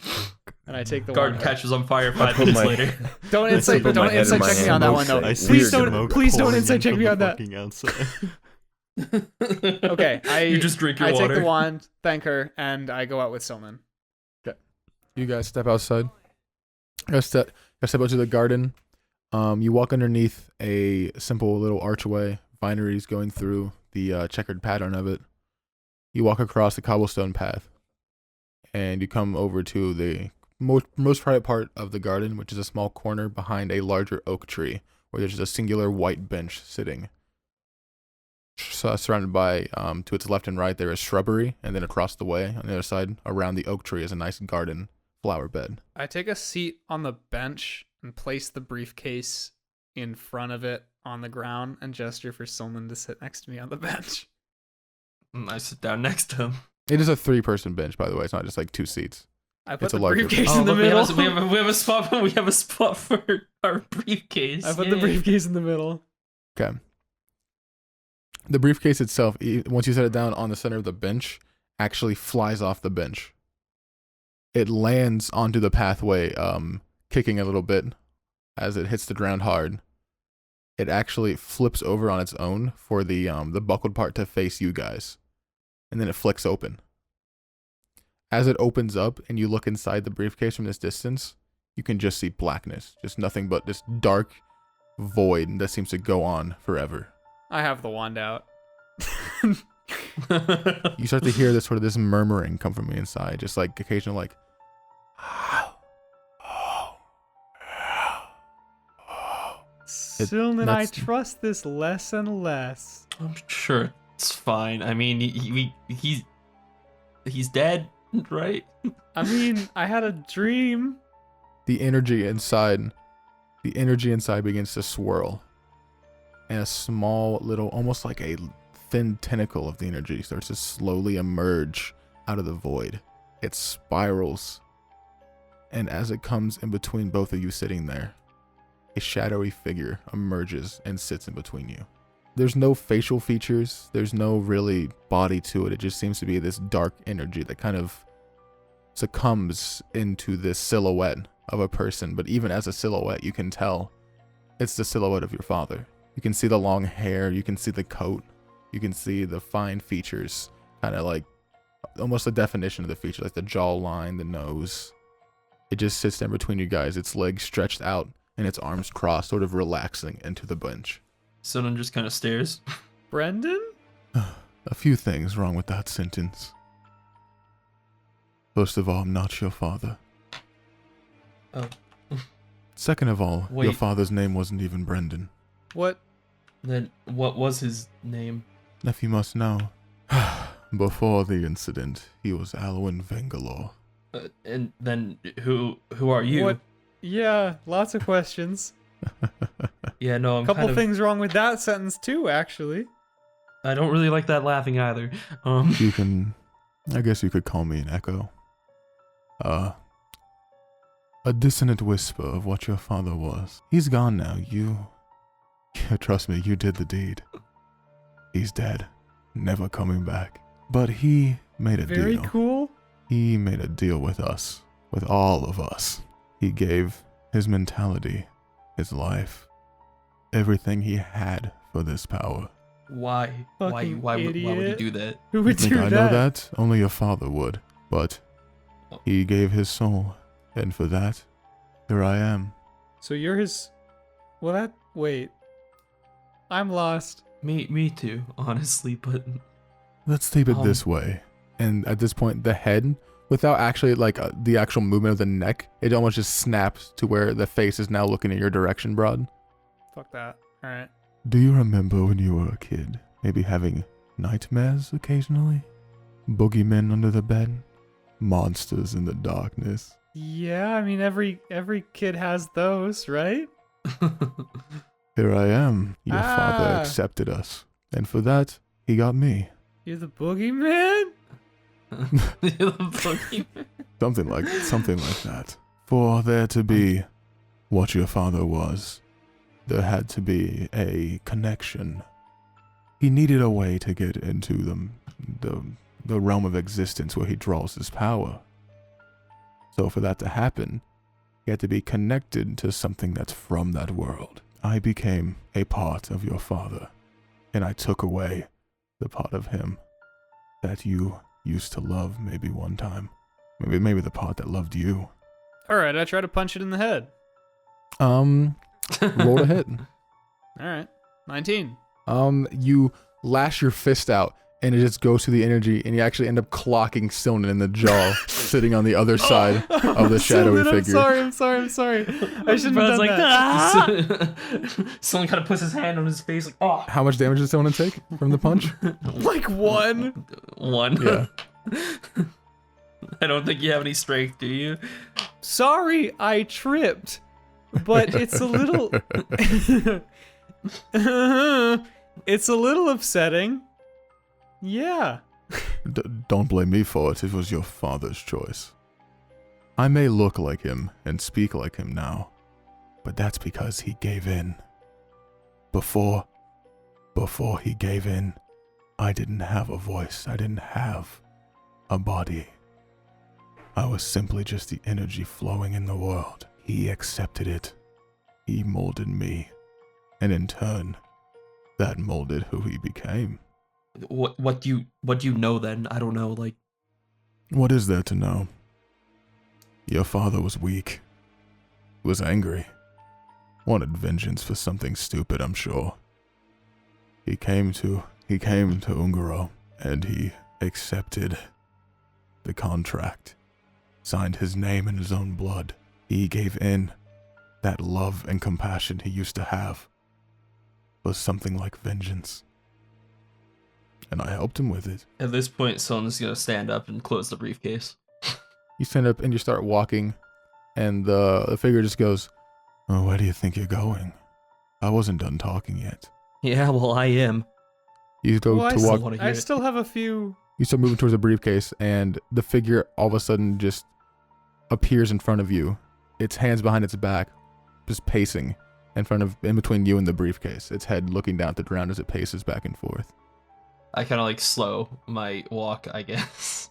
And I take the Garden wand. catches on fire 5 put minutes my- later. Don't I insight, put my don't head in insight my check me hand on that and one though. say, Please "Weird don't, smoke please don't pouring insight in check from me the on that. fucking outside. Okay, You just drink your I water. take the wand, thank her, and I go out with Sylnan. You guys step outside. You step out to the garden. You walk underneath a simple little archway. Vineries going through the checkered pattern of it. You walk across the cobblestone path, and you come over to the most private part of the garden, which is a small corner behind a larger oak tree, where there's just a singular white bench sitting. Surrounded by, to its left and right, there is shrubbery, and then across the way, on the other side, around the oak tree, is a nice garden flower bed. I take a seat on the bench and place the briefcase in front of it on the ground and gesture for Sylnan to sit next to me on the bench. I sit down next to him. It is a 3-person bench, by the way. It's not just like 2 seats. I put It's a the larger briefcase Oh, in the look, middle. we have a spot. We have a spot for our briefcase. I put the Yay. briefcase in the middle. Okay. The briefcase itself, once you set it down on the center of the bench, actually flies off the bench. It lands onto the pathway, kicking a little bit as it hits the ground hard. It actually flips over on its own for the buckled part to face you guys, and then it flicks open. as it opens up and you look inside the briefcase from this distance, you can just see blackness. Just nothing but this dark void that seems to go on forever. I have the wand out. You start to hear this murmuring come from the inside, just like occasional like Sylnan, I that's- trust this less and less. I'm sure it's fine. I mean, he's dead, right? I mean, I had a dream. the energy inside begins to swirl. And a small little, almost like a thin tentacle of the energy starts to slowly emerge out of the void. It spirals. And as it comes in between both of you sitting there, a shadowy figure emerges and sits in between you. There's no facial features. There's no really body to it. It just seems to be this dark energy that kind of succumbs into this silhouette of a person. But even as a silhouette, you can tell it's the silhouette of your father. You can see the long hair. You can see the coat. You can see the fine features, kind of like almost the definition of the feature, like the jawline, the nose. It just sits there between you guys, its legs stretched out and its arms crossed, sort of relaxing into the bench. Sylnan just kind of stares. Brendan? A few things wrong with that sentence. First of all, I'm not your father. Oh. Second of all, your Wait. father's name wasn't even Brendan. What? Then what was his name? If you must know, before the incident, he was Alwyn Vengalore. And then who are you? What? Yeah, lots of questions. Yeah, no, I'm Couple kind of, things wrong with that sentence too, actually. I don't really like that laughing either. I guess you could call me an echo. A dissonant whisper of what your father was. He's gone now. Trust me, you did the deed. He's dead, never coming back. But he made a Very deal. cool. He made a deal with us, with all of us. He gave his mentality, his life, everything he had for this power. Why? Fucking Why would he idiot. do that? Who You would think do I that? know that? Only your father would. But he gave his soul, and for that, here I am. So you're his. Well, that. Wait. I'm lost. Me too, honestly, but Let's keep it this way. And at this point, the head, without actually like the actual movement of the neck, it almost just snaps to where the face is now looking in your direction, Br'aad. Fuck that. Alright. Do you remember when you were a kid, maybe having nightmares occasionally? Boogeymen under the bed? Monsters in the darkness? Yeah, I mean, every kid has those, right? Here I am. Your father Ah. accepted us. And for that, he got me. You're the boogeyman? Something like that. For there to be what your father was, there had to be a connection. He needed a way to get into the realm of existence where he draws his power. So for that to happen, he had to be connected to something that's from that world. I became a part of your father, and I took away the part of him that you used to love maybe one time. Maybe the part that loved you. Alright, I try to punch it in the head. Roll a hit. Alright. 19. You lash your fist out, and it just goes to the energy, and you actually end up clocking Sylnan in the jaw, sitting on the other side of the shadowy Sylnan, figure. I'm sorry. I shouldn't have done that. Someone kind of puts his hand on his face, like, oh, How much damage did Sylnan take from the punch? Like one. one. Yeah. I don't think you have any strength, do you? Sorry, I tripped. But it's a little... it's a little upsetting. Yeah. Don't blame me for it. It was your father's choice. I may look like him and speak like him now, but that's because he gave in. Before he gave in, I didn't have a voice. I didn't have a body. I was simply just the energy flowing in the world. He accepted it. He molded me. And in turn, that molded who he became. What do you know then? I don't know, like, What is there to know? Your father was weak. Was angry. Wanted vengeance for something stupid, I'm sure. He came to Ungaro, and he accepted the contract. Signed his name in his own blood. He gave in. That love and compassion he used to have was something like vengeance. And I helped him with it. At this point, Sylnan's gonna stand up and close the briefcase. You stand up and you start walking, and the figure just goes, "Oh, where do you think you're going? I wasn't done talking yet." Yeah, well, I am. You go Well, to I walk. wanna hear I it. still have a few. You start moving towards the briefcase, and the figure all of a sudden just appears in front of you. Its hands behind its back, just pacing in between you and the briefcase. Its head looking down at the ground as it paces back and forth. I kind of like slow my walk, I guess,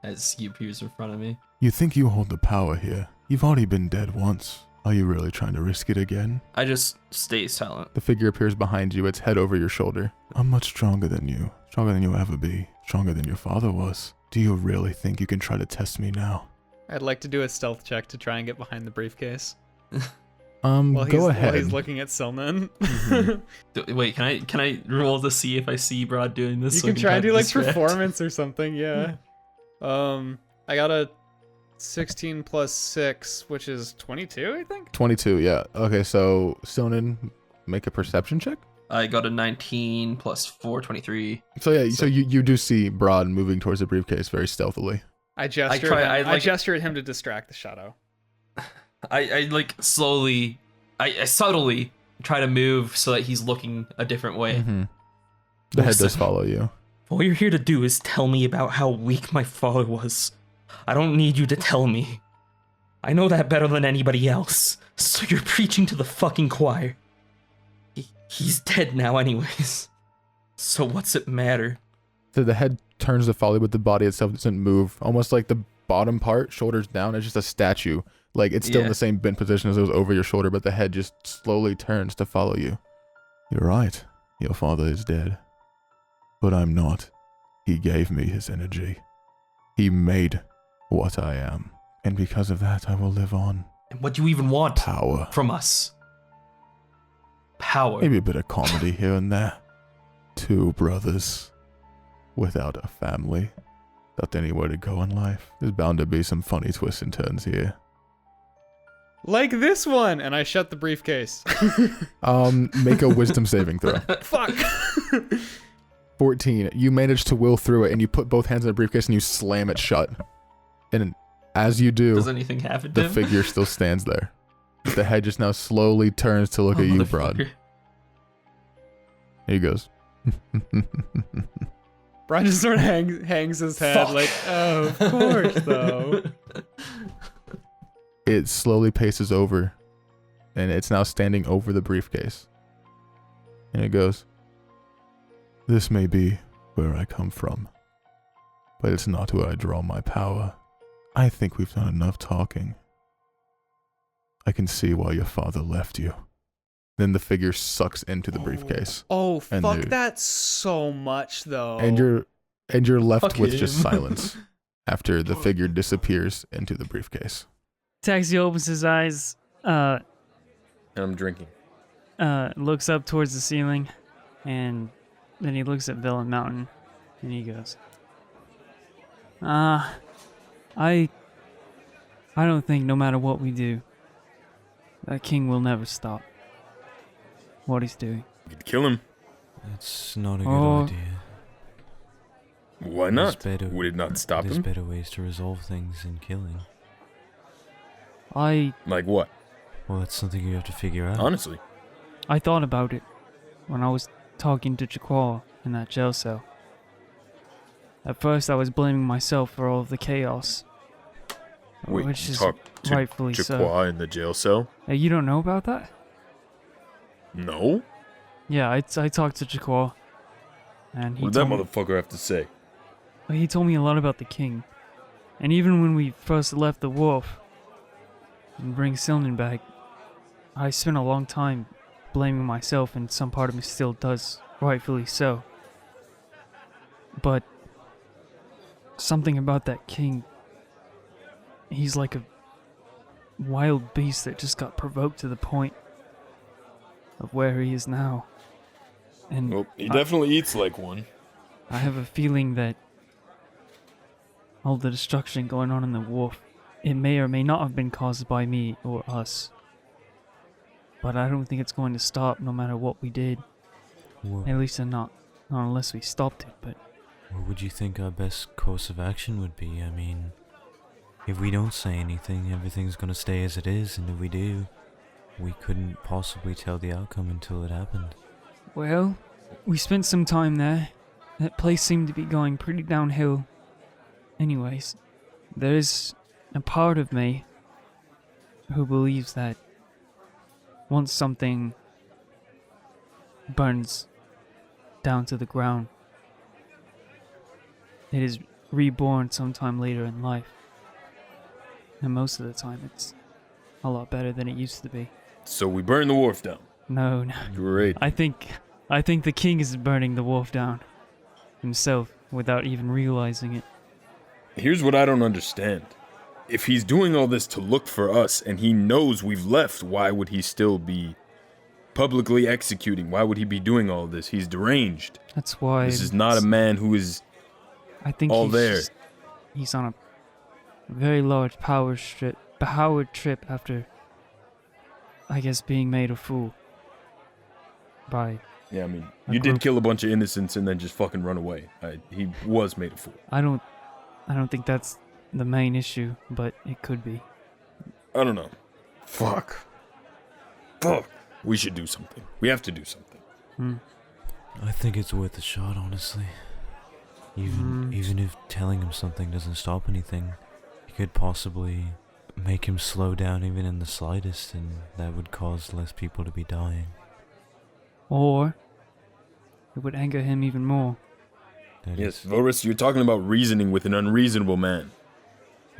as he appears in front of me. You think you hold the power here? You've already been dead once. Are you really trying to risk it again? I just stay silent. The figure appears behind you, its head over your shoulder. I'm much stronger than you. Stronger than you'll ever be. Stronger than your father was. Do you really think you can try to test me now? I'd like to do a stealth check to try and get behind the briefcase. Go ahead. While he's looking at Sylnan. Wait, can I roll to see if I see Br'aad doing this? You so can I try and do like distract? performance or something, yeah. I got a 16 plus 6, which is 22, I think? 22, yeah. Okay, so Sylnan, make a perception check. I got a 19 plus 4, 23. So yeah, so you do see Br'aad moving towards the briefcase very stealthily. I gesture, I gesture at him to distract the shadow. I like slowly, I subtly try to move so that he's looking a different way. Mm-hmm. The head does Listen. follow you. All you're here to do is tell me about how weak my father was. I don't need you to tell me. I know that better than anybody else. So you're preaching to the fucking choir. He's dead now anyways. So what's it matter? So the head turns to follow, but the body itself doesn't move. Almost like the bottom part, shoulders down, is just a statue. Like it's still in Yeah. the same bent position as it was over your shoulder, but the head just slowly turns to follow you. You're right. Your father is dead. But I'm not. He gave me his energy. He made what I am. And because of that, I will live on. And what do you even want Power. from us? Power. Maybe a bit of comedy here and there. Two brothers. Without a family. Without anywhere to go in life. There's bound to be some funny twists and turns here. Like this one! And I shut the briefcase. Make a wisdom saving throw. Fuck! 14. You manage to will through it, and you put both hands in the briefcase and you slam it shut. And as you do, Does anything happen to the him? figure still stands there. The head just now slowly turns to look at you, Br'aad. Motherfucker. Here he goes. Br'aad just sort of hangs his head Fuck. like, oh, of course, though. It slowly paces over, and it's now standing over the briefcase. And it goes, "This may be where I come from, but it's not where I draw my power. I think we've done enough talking. I can see why your father left you." Then the figure sucks into the briefcase. Oh, And fuck dude. that so much, though. And you're left Fuck with just him. silence after the figure disappears into the briefcase. Taxi opens his eyes, And I'm drinking. looks up towards the ceiling, and then he looks at Villain Mountain, and he goes, I don't think no matter what we do, that king will never stop what he's doing. You could kill him. It's not a good Oh. idea. Why There's not? better- Would it not stop There's him? better ways to resolve things than killing. I Like what? Well, that's something you have to figure out. Honestly. thought about it when I was talking to Jaquar in that jail cell. At first I was blaming myself for all of the chaos, Wait, which you is talked to rightfully so. Jaquar in the jail cell? Hey, you don't know about that? No? Yeah, I talked to Jaquar, and he What did that told me, motherfucker have to say? he told me a lot about the king. And even when we first left the wharf and bring Sylnan back, I spent a long time blaming myself, and some part of me still does, rightfully so. But something about that king. He's like a wild beast that just got provoked to the point of where he is now. And Well, he definitely eats like one. I have a feeling that all the destruction going on in the wharf, it may or may not have been caused by me or us. But I don't think it's going to stop no matter what we did. What, At least not unless we stopped it, but what would you think our best course of action would be? I mean, if we don't say anything, everything's gonna stay as it is, and if we do, we couldn't possibly tell the outcome until it happened. well, we spent some time there. That place seemed to be going pretty downhill. Anyways, there's a part of me who believes that once something burns down to the ground, it is reborn sometime later in life. And most of the time it's a lot better than it used to be. So we burn the wharf down. No. Great. I think the king is burning the wharf down himself without even realizing it. Here's what I don't understand. If he's doing all this to look for us and he knows we've left, why would he still be publicly executing? Why would he be doing all this? He's deranged. That's why This is not a man who is I think all he's there. he's on a very large power trip after, I guess, being made a fool by. Yeah, I mean, A you did group. kill a bunch of innocents and then just fucking run away. He was made a fool. I don't think that's the main issue, but it could be. I don't know. Fuck. We should do something. We have to do something. I think it's worth a shot, honestly. Even if telling him something doesn't stop anything, it could possibly make him slow down even in the slightest, and that would cause less people to be dying. Or it would anger him even more. Yes, Velrissa, you're talking about reasoning with an unreasonable man.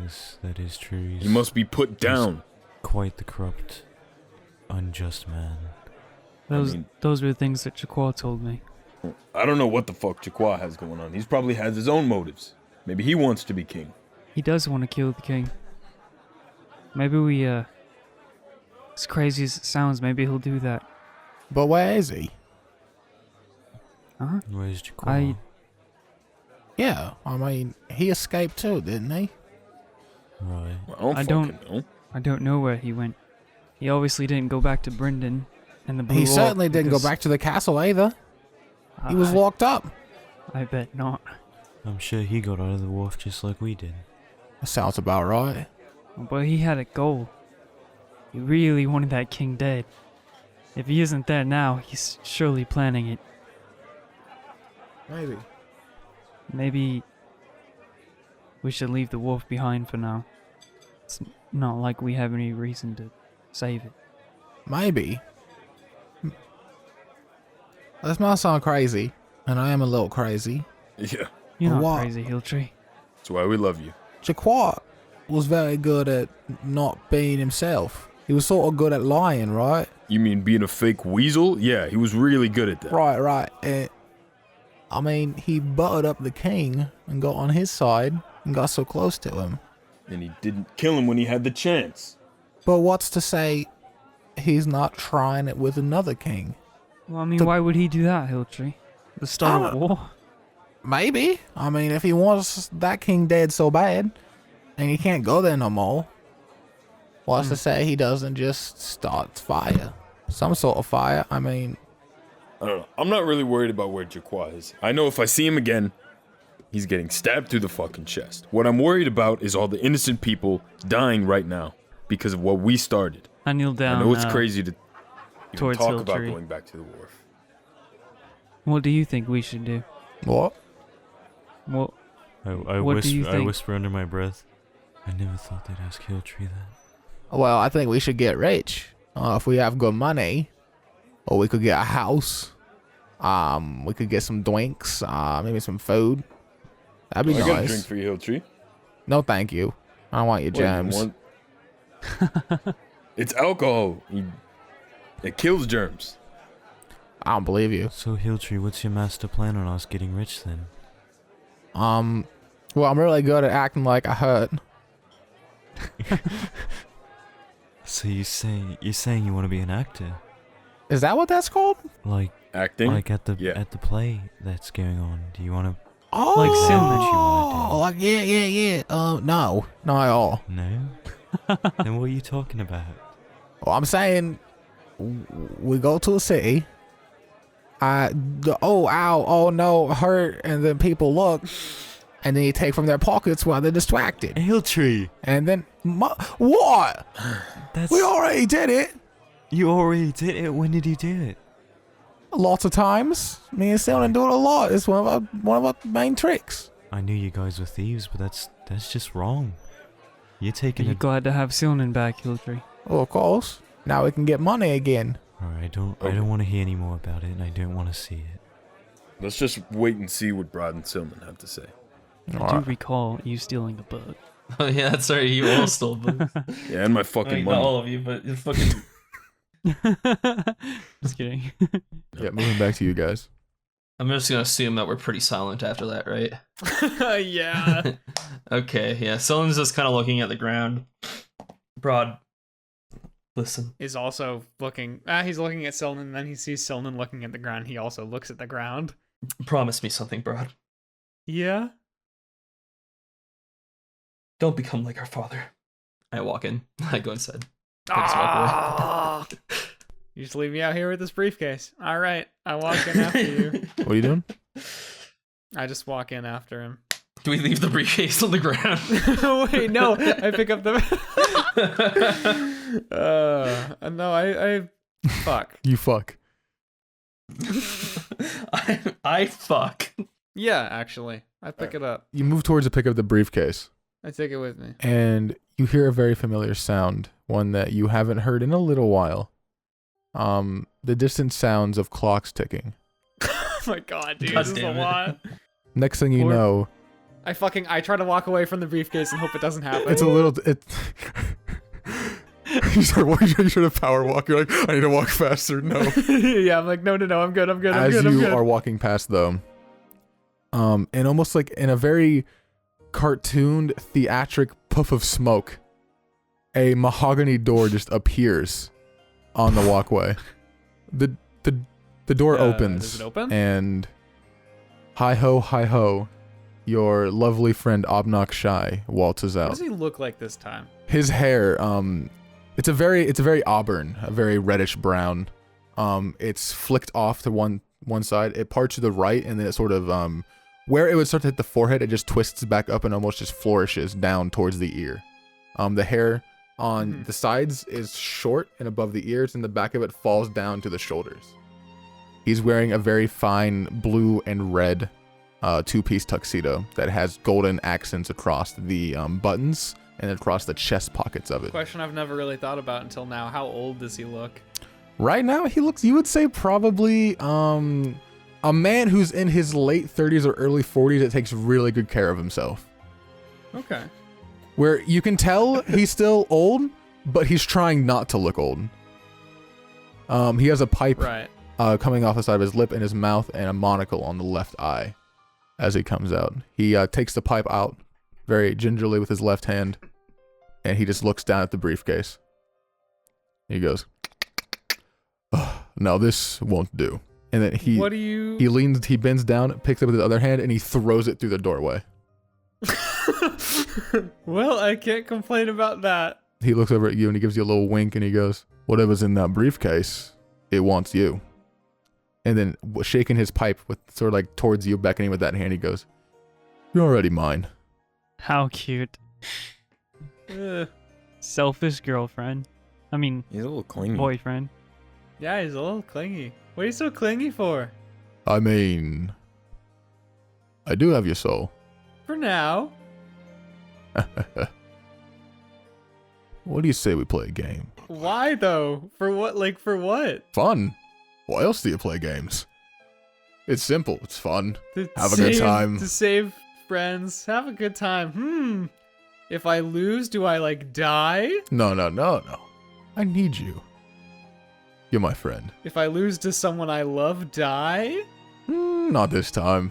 Yes, that is true. He He's must be put down. quite the corrupt, unjust man. Those were the things that Chakwa told me. I don't know what the fuck Chakwa has going on. He's probably has his own motives. Maybe he wants to be king. He does want to kill the king. Maybe we, as crazy as it sounds, maybe he'll do that. But where is he? Huh? Where's Jaquan? Yeah, I mean, he escaped too, didn't he? Right. Well, I don't fucking know. I don't know where he went. He obviously didn't go back to Brendan and the Blue He Orc certainly didn't go because back to the castle either. He was locked up. I bet not. I'm sure he got out of the wharf just like we did. That sounds about right. But he had a goal. He really wanted that king dead. If he isn't there now, he's surely planning it. Maybe. Maybe we should leave the wolf behind for now. It's not like we have any reason to save it. Maybe. This might sound crazy, and I am a little crazy. Yeah, You're not What? crazy, Hilltree. that's why we love you. Jaquat was very good at not being himself. He was sort of good at lying, right? You mean being a fake weasel? Yeah, he was really good at that. Right. I mean, he buttered up the king and got on his side and got so close to him. And he didn't kill him when he had the chance. But what's to say he's not trying it with another king? Well, I mean, why would he do that, Hilltree? The start of war? Maybe. I mean, if he wants that king dead so bad, and he can't go there no more, what's to say he doesn't just start fire? Some sort of fire. I mean, I don't know. I'm not really worried about where Jaquan is. I know if I see him again, he's getting stabbed through the fucking chest. What I'm worried about is all the innocent people dying right now because of what we started. I kneel down. I know it's crazy to even towards talk about Hilltree. going back to the wharf. What do you think we should do? what? What? I What do you think? whisper under my breath. I never thought they'd ask Hilltree that. Well, I think we should get rich. If we have good money, or we could get a house. We could get some drinks, maybe some food. That'd be I got a nice. drink for you, Hilltree. No, thank you. I don't want your What, you germs. want- It's alcohol. It kills germs. I don't believe you. So Hilltree, what's your master plan on us getting rich then? Well, I'm really good at acting like I hurt. So you're saying you want to be an actor? Is that what that's called? Like Acting? at the Yeah. play that's going on. Do you want to? Oh, Like Sylnan. You wanna do? like yeah. No, not at all. No. Then what are you talking about? Well, I'm saying we go to a city. Oh no, hurt, and then people look, and then you take from their pockets while they're distracted, Hill tree. and then what? That's. We already did it You already did it. When did you do it? lots of times. Me and Sylnan do it a lot. It's one of our main tricks. I knew you guys were thieves, but that's just wrong. You're Are taking you it. glad to have Sylnan back, Hildry? Well, of course. Now we can get money again. Alright, I don't want to hear any more about it, and I don't want to see it. Let's just wait and see what Br'aad and Sylnan have to say. I do recall you stealing a book. Oh yeah, that's right. You all stole books. Yeah, and my fucking Not money. all of you, but you're fucking. Just kidding. Yeah, moving back to you guys. I'm just gonna assume that we're pretty silent after that, right? Yeah. Okay, yeah. Sylvan's just kind of looking at the ground. Br'aad, listen. Is also looking. He's looking at Sylnan, and then he sees Sylnan looking at the ground. He also looks at the ground. Promise me something, Br'aad. Yeah. Don't become like our father. I walk in. I go inside. I just walk away. Ah! You just leave me out here with this briefcase. All right, I walk in after you. What are you doing? I just walk in after him. Do we leave the briefcase on the ground? Wait, no, I pick up the. No, I fuck. You fuck. I fuck. Yeah, actually, I pick it up. You move towards to pick up the briefcase, I take it with me. and you hear a very familiar sound, one that you haven't heard in a little while. The distant sounds of clocks ticking. Oh my god, dude, God this is a damn it. lot. Next thing you Or- know, I try to walk away from the briefcase and hope it doesn't happen. it's a little. You start walking. You sort of power walk. You're like, I need to walk faster. No. Yeah, I'm like, no, I'm good. As you are walking past, though, and almost like in a very cartooned, theatric puff of smoke, a mahogany door just appears on the walkway. The door opens. Does it open? And hi ho, your lovely friend Obnox Shy waltzes What out. does he look like this time? His hair, it's a very auburn, a very reddish brown. It's flicked off to one side. It parts to the right, and then it sort of where it would start to hit the forehead, it just twists back up and almost just flourishes down towards the ear. The hair on the sides is short and above the ears, and the back of it falls down to the shoulders. He's wearing a very fine blue and red two-piece tuxedo that has golden accents across the buttons and across the chest pockets of it. Question I've never really thought about until now. How old does he look? Right now, he looks, you would say, probably a man who's in his late 30s or early 40s that takes really good care of himself. Okay. Where you can tell he's still old, but he's trying not to look old. He has a pipe Right. coming off the side of his lip and his mouth, and a monocle on the left eye as he comes out. He takes the pipe out very gingerly with his left hand, and he just looks down at the briefcase. He goes, "Ugh, no, this won't do." And then he bends down, picks it up with his other hand, and he throws it through the doorway. Well, I can't complain about that. He looks over at you and he gives you a little wink, and he goes, "Whatever's in that briefcase, it wants you." And then shaking his pipe with sort of like towards you, beckoning with that hand, he goes, "You're already mine." How cute. Selfish girlfriend. I mean, He's a little clingy. boyfriend. Yeah, he's a little clingy. What are you so clingy for? I mean, I do have your soul. For now. What do you say we play a game? Why though? For what? Like for what? Fun. Why else do you play games? It's simple. It's fun. To Have a good time. To save friends. Have a good time. If I lose, do I like die? No. I need you. You're my friend. If I lose to someone I love, die? Not this time.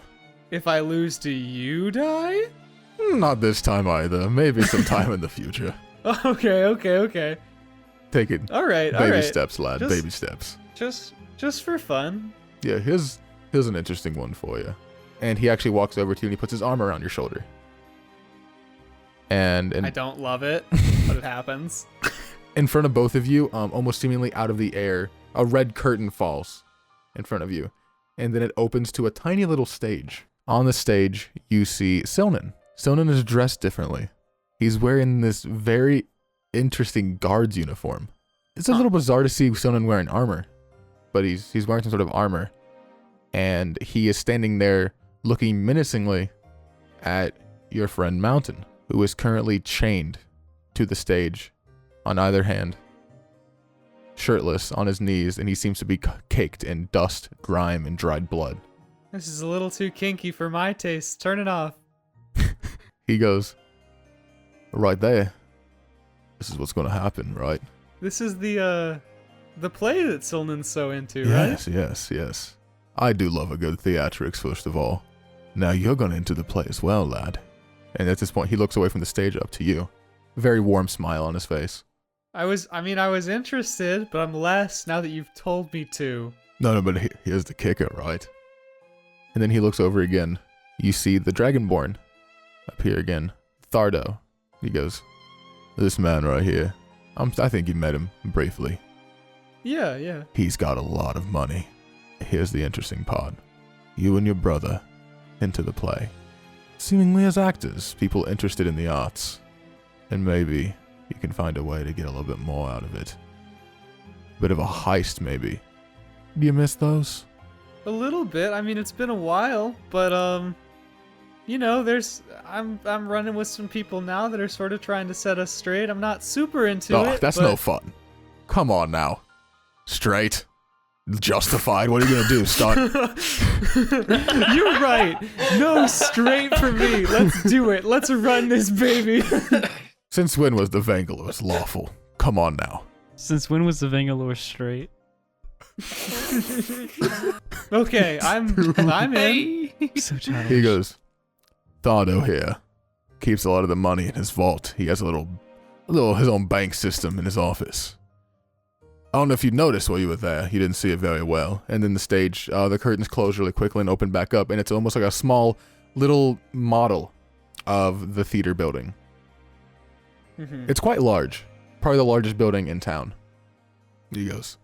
If I lose to you, die? Not this time either. Maybe sometime in the future. Okay. Take it. All right. Baby steps, lad. Just- Baby steps. Just for fun. Yeah, here's an interesting one for you. And he actually walks over to you and he puts his arm around your shoulder. And I don't love it, but it happens. in front of both of you, almost seemingly out of the air, a red curtain falls in front of you. And then it opens to a tiny little stage. On the stage, you see Sylnan. Sylnan is dressed differently. He's wearing this very interesting guard's uniform. It's a little bizarre to see Sylnan wearing armor, but he's wearing some sort of armor. And he is standing there looking menacingly at your friend Mountain, who is currently chained to the stage on either hand, shirtless on his knees, and he seems to be caked in dust, grime, and dried blood. This is a little too kinky for my taste. Turn it off. He goes, right there. This is what's going to happen, right? This is the play that Sylnan's so into, right? Yes. I do love a good theatrics, first of all. Now you're going to enter the play as well, lad. And at this point, he looks away from the stage up to you. Very warm smile on his face. I was interested, but I'm less now that you've told me to. No, but here's the kicker, right? And then he looks over again. You see the Dragonborn appear again. Thardo. He goes, this man right here. I think you met him briefly. Yeah. He's got a lot of money. Here's the interesting part. You and your brother into the play. Seemingly as actors, people interested in the arts. And maybe you can find a way to get a little bit more out of it. Bit of a heist, maybe. Do you miss those? A little bit. I mean, it's been a while, but I'm running with some people now that are sort of trying to set us straight. I'm not super into it. That's no fun. Come on now. Straight. Justified. What are you gonna do? Start. You're right. No, straight for me. Let's do it. Let's run this baby. Since when was the Vangalors lawful? Come on now. Since when was the Vangalore straight? Okay, I'm in. So childish. He goes, Thardo here keeps a lot of the money in his vault. He has a little his own bank system in his office. I don't know if you noticed while you were there. You didn't see it very well. And then the stage, the curtains closed really quickly and opened back up, and it's almost like a small little model of the theater building. Mm-hmm. It's quite large. Probably the largest building in town. He goes,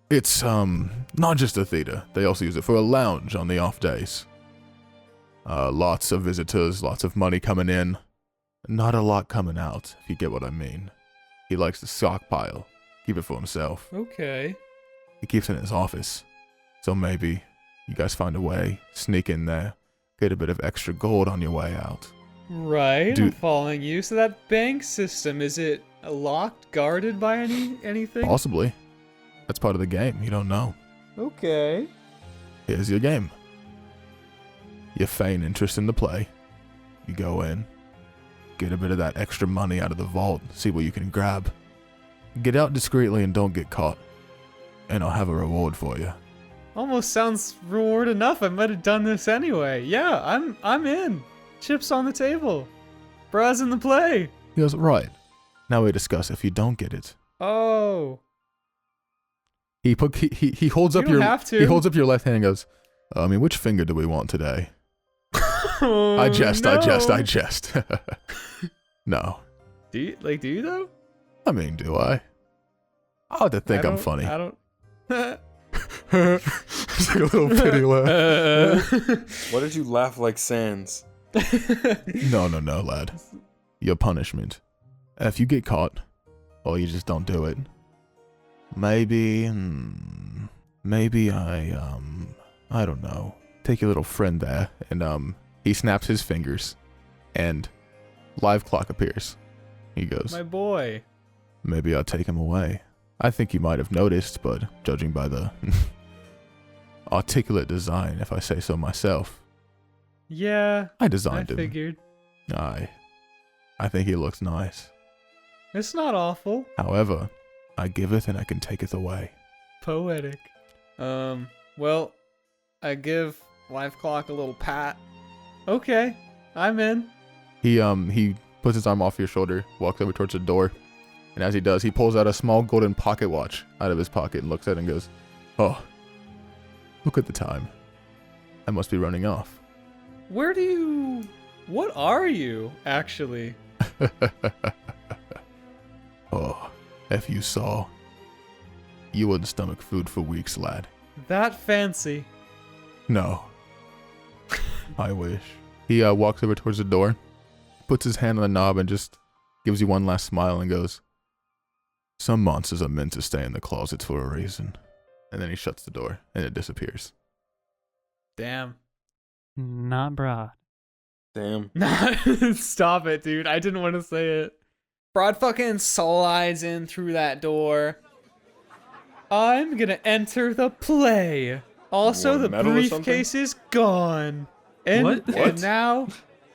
it's not just a theater. They also use it for a lounge on the off days. Lots of visitors, lots of money coming in. Not a lot coming out, if you get what I mean. He likes to stockpile. Keep it for himself. Okay. He keeps it in his office. So maybe you guys find a way, sneak in there, get a bit of extra gold on your way out. Right, I'm following you. So that bank system, is it locked, guarded by anything? Possibly. That's part of the game. You don't know. Okay. Here's your game. You feign interest in the play. You go in, get a bit of that extra money out of the vault, see what you can grab. Get out discreetly and don't get caught. And I'll have a reward for you. Almost sounds reward enough. I might have done this anyway. Yeah, I'm in. Chips on the table. Br'aad's in the play. He goes, right. Now we discuss if you don't get it. Oh. He holds up You don't have to. He holds up your left hand and goes, which finger do we want today? Oh, I jest. no. No. Do you though? Do I? I have to think I'm funny. I don't. It's like a little pity laugh. Why did you laugh like Sans? No, lad. Your punishment. If you get caught, or you just don't do it, maybe I don't know. Take your little friend there, and he snaps his fingers, and live clock appears. He goes, My boy. maybe I'll take him away. I think you might have noticed, but judging by the articulate design, if I say so myself, Yeah. I designed I him. figured. I think he looks nice. It's not awful. However, I giveth and I can taketh away. Poetic. Well, I give Life Clock a little pat. Okay, I'm in. He puts his arm off your shoulder, walks over towards the door, and as he does, he pulls out a small golden pocket watch out of his pocket and looks at it and goes, "Oh, look at the time. I must be running off." What are you, actually? Oh, if you saw, you wouldn't stomach food for weeks, lad. That fancy. No. I wish. He walks over towards the door, puts his hand on the knob and just gives you one last smile and goes, "Some monsters are meant to stay in the closets for a reason." And then he shuts the door and it disappears. Damn. Not Br'aad. Damn. Stop it, dude. I didn't want to say it. Br'aad fucking slides in through that door. I'm gonna enter the play. Also, Want the metal or something? briefcase is gone. And, What? and What? now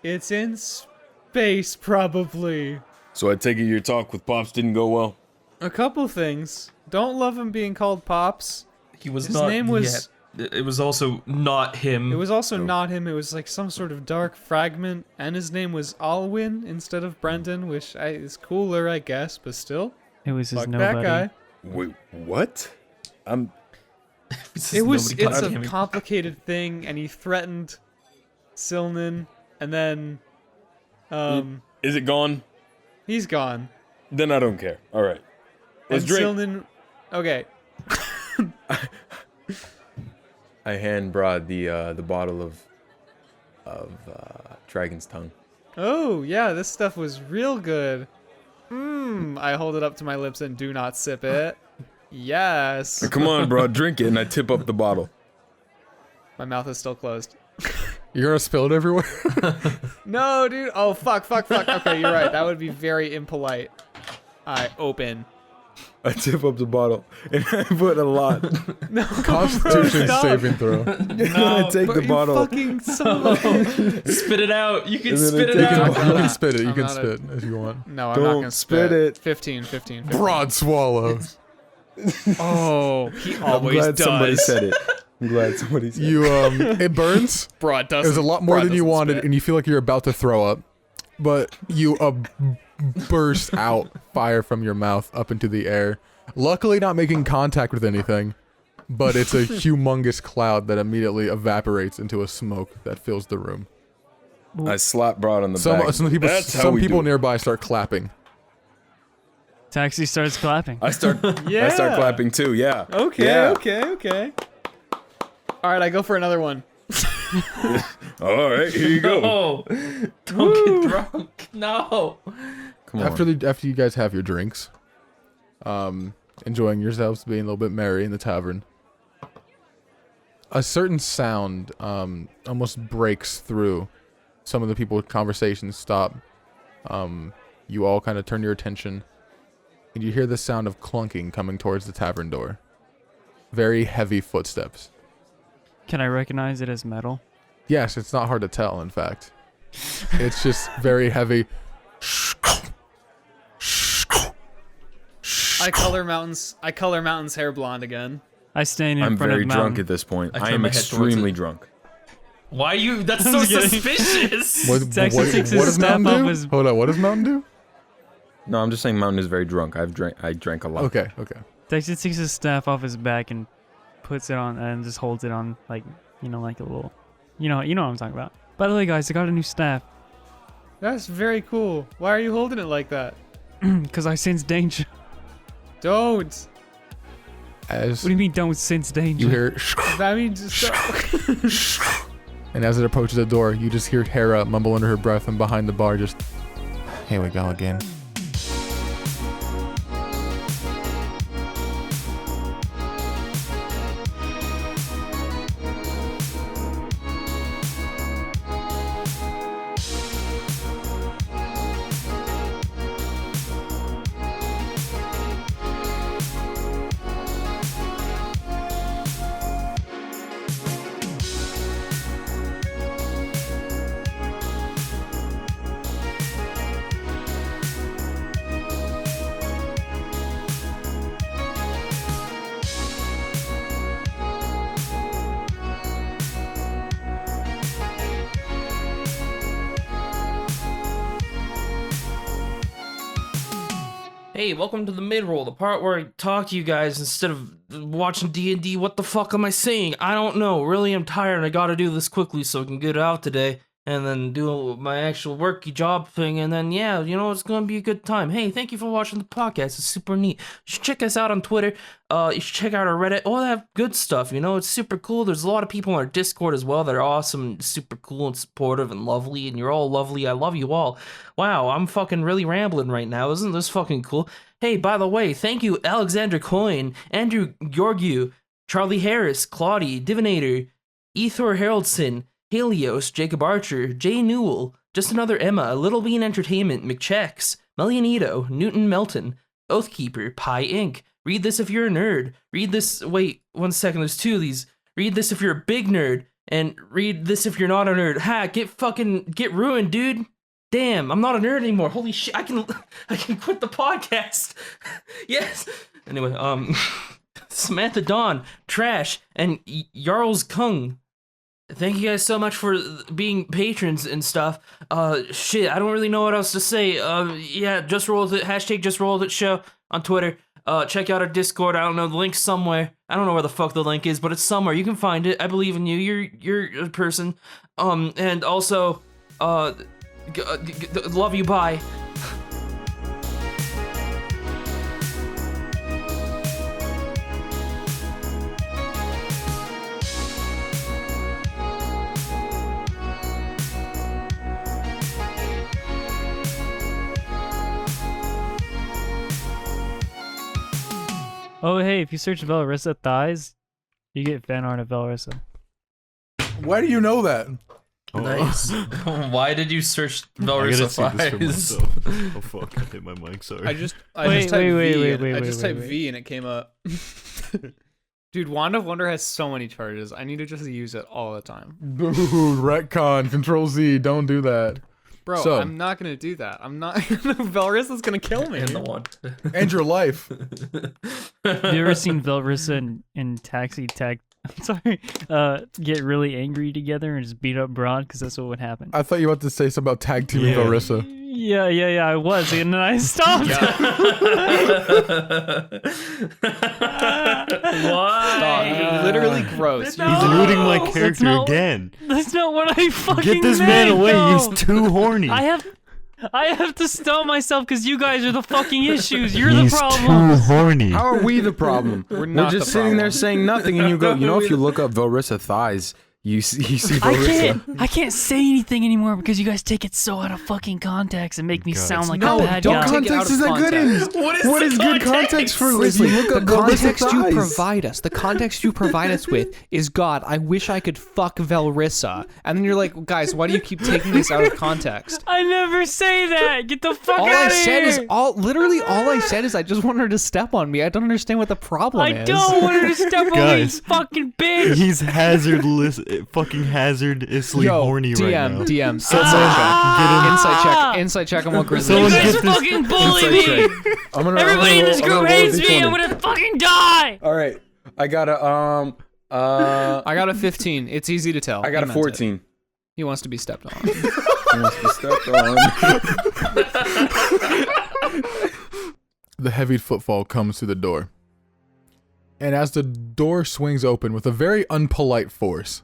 it's in space, probably. So I take it your talk with Pops didn't go well? A couple things. Don't love him being called Pops. He was His not. name was- It was also not him. It was also Oh. not him. It was like some sort of dark fragment. And his name was Alwyn instead of Brendan, which is cooler, I guess, but still. It was his Fuck nobody. that guy. Wait, what? It's It's a nobody. complicated thing, and he threatened Sylnan, and then Is it gone? he's gone. Then I don't care. All right. Let's And drink. Sylnan, okay. I hand Br'aad the bottle of Dragon's Tongue. Oh yeah, this stuff was real good. I hold it up to my lips and do not sip it. Yes. Come on, bro, drink it, and I tip up the bottle. My mouth is still closed. You're gonna spill it everywhere? No, dude. Oh, fuck. Okay, you're right. That would be very impolite. I open. I tip up the bottle, and I put a lot. No, Constitution stop. saving throw. I take But the you bottle. fucking son of a- Spit it out. You can And then I spit it take it You out. can spit it. You I'm can not spit if you want. No, I'm Don't not gonna spit spit it. 15. Broad swallow. Oh, he I'm always glad does. somebody said it. I'm glad somebody said it. You it burns. Broad does. It was a lot more than you wanted, and you feel like you're about to throw up, but you burst out fire from your mouth up into the air. Luckily, not making contact with anything, but it's a humongous cloud that immediately evaporates into a smoke that fills the room. I slap Br'aad on the back. Some people, That's how some we people do it. nearby start clapping. Taxi starts clapping. I start Yeah. clapping too. Yeah. Okay, Yeah. okay. All right, I go for another one. All right, here you go. No, don't get drunk. No. Come on. After you guys have your drinks, enjoying yourselves, being a little bit merry in the tavern, a certain sound almost breaks through. Some of the people's conversations stop. You all kind of turn your attention, and you hear the sound of clunking coming towards the tavern door. Very heavy footsteps. Can I recognize it as metal? Yes, it's not hard to tell, in fact. It's just very heavy. I color mountains hair blonde again. I stand in I'm front very of drunk Mountain. at this point. I I turn am my head towards extremely it. drunk. Why are you? That's I'm so kidding. suspicious. What Texas takes his does staff Mountain off do? his- Hold on, what does Mountain do? No, I'm just saying Mountain is very drunk. I drank a lot. Okay. Texas takes his staff off his back and puts it on and just holds it on like a little, you know what I'm talking about. By the way, guys, I got a new staff That's very cool. Why are you holding it like that? because I sense danger. Don't. As What do you mean don't sense danger? you hear, That means just. and as it approaches the door, you just hear Hera mumble under her breath from behind the bar, just, "Here we go again." Hey, welcome to the mid-roll, the part where I talk to you guys instead of watching D&D. What the fuck am I saying? I don't know. Really, I'm tired and I gotta do this quickly so I can get it out today. And then do my actual worky job thing, and then, yeah, you know, it's gonna be a good time. Hey, thank you for watching the podcast. It's super neat. You should check us out on Twitter. You should check out our Reddit. All that good stuff, you know, it's super cool. There's a lot of people on our Discord as well that are awesome, super cool and supportive and lovely, and you're all lovely. I love you all. Wow, I'm fucking really rambling right now. Isn't this fucking cool? Hey, by the way, thank you, Alexander Coyne, Andrew Georgiou, Charlie Harris, Claudie, Divinator, Ethor Haraldson, Helios, Jacob Archer, Jay Newell, Just Another Emma, Little Bean Entertainment, McChex, Melianito, Newton Melton, Oathkeeper, Pi Inc. Read this if you're a nerd. Read this, wait, 1 second, there's 2 of these. Read this if you're a big nerd, and read this if you're not a nerd. Ha, get ruined, dude. Damn, I'm not a nerd anymore. Holy shit, I can quit the podcast. Yes. Anyway, Samantha Dawn, Trash, and Jarls Kung. Thank you guys so much for being patrons and stuff. Shit, I don't really know what else to say. Yeah, just roll with it. Hashtag just roll with it show on Twitter. Check out our Discord. I don't know, the link's somewhere. I don't know where the fuck the link is, but it's somewhere. You can find it. I believe in you. You're a person. And also, love you. Bye. Oh, hey, if you search Velrissa thighs, you get fan art of Velrissa. Why do you know that? Nice. Why did you search I gotta Velrissa see this for thighs? myself. Oh fuck, I hit my mic, sorry. I just Wait, typed wait, V. I wait, just wait, typed wait. V and it came up. Dude, Wand of Wonder has so many charges. I need to just use it all the time. Dude, retcon, Control Z, don't do that. Bro, So- I'm not gonna do that. I'm not. Velrissa's gonna kill me. And the one. And your life. Have you ever seen Velrissa and Taxi Tag? I'm sorry. Get really angry together and just beat up Br'aad because that's what would happen. I thought you were about to say something about tag teaming Yeah. Velrissa. Yeah, I was, and then I stopped. Stop. Literally gross. No. He's looting my That's character not- again. That's not what I fucking Get this meant, man away, though. he's too horny. I have to stop myself because you guys are the fucking issues. You're the He's problem. too horny. How are we the problem? We're We're not just the sitting there problem. saying nothing, and you go, you know, if you look up Velrissa thighs, you see Velrissa. I can't say anything anymore because you guys take it so out of fucking context and make me God. sound like No, a bad don't guy. take it out context of is that good in? context. What is good context for if you look The up Velrissa context you thighs? provide us, the context you provide us with is God, I wish I could fuck Velrissa. And then you're like, guys, why do you keep taking this out of context? I never say that. Get the fuck All out I of said here. is literally all I said is I just want her to step on me. I don't understand what the problem I is. don't want her to step on me, Guys. fucking bitch. He's fucking hazardously horny right now. DM. Insight check on what Grizzly You Someone guys get this fucking bully me. I'm gonna, Everybody in this I'm gonna group roll hates me. D20. I'm gonna fucking die. All right, I got a I got a 15. It's easy to tell. I got He a meant it. 14. He wants to be stepped on. He wants to be stepped on. The heavy footfall comes through the door. And as the door swings open with a very unpolite force,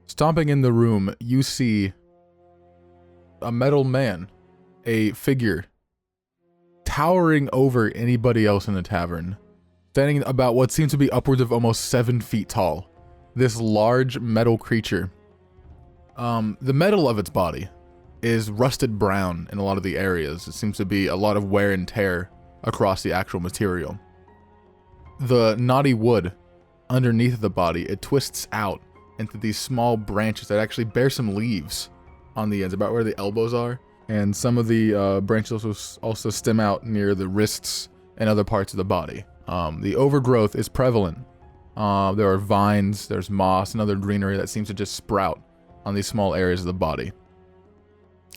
stomping in the room, you see a metal man, a figure, towering over anybody else in the tavern, standing about what seems to be upwards of almost 7 feet tall. This large metal creature. The metal of its body is rusted brown in a lot of the areas. It seems to be a lot of wear and tear across the actual material. The knotty wood underneath the body, it twists out into these small branches that actually bear some leaves on the ends, about where the elbows are. And some of the branches also stem out near the wrists and other parts of the body. The overgrowth is prevalent. There are vines, there's moss and other greenery that seems to just sprout on these small areas of the body.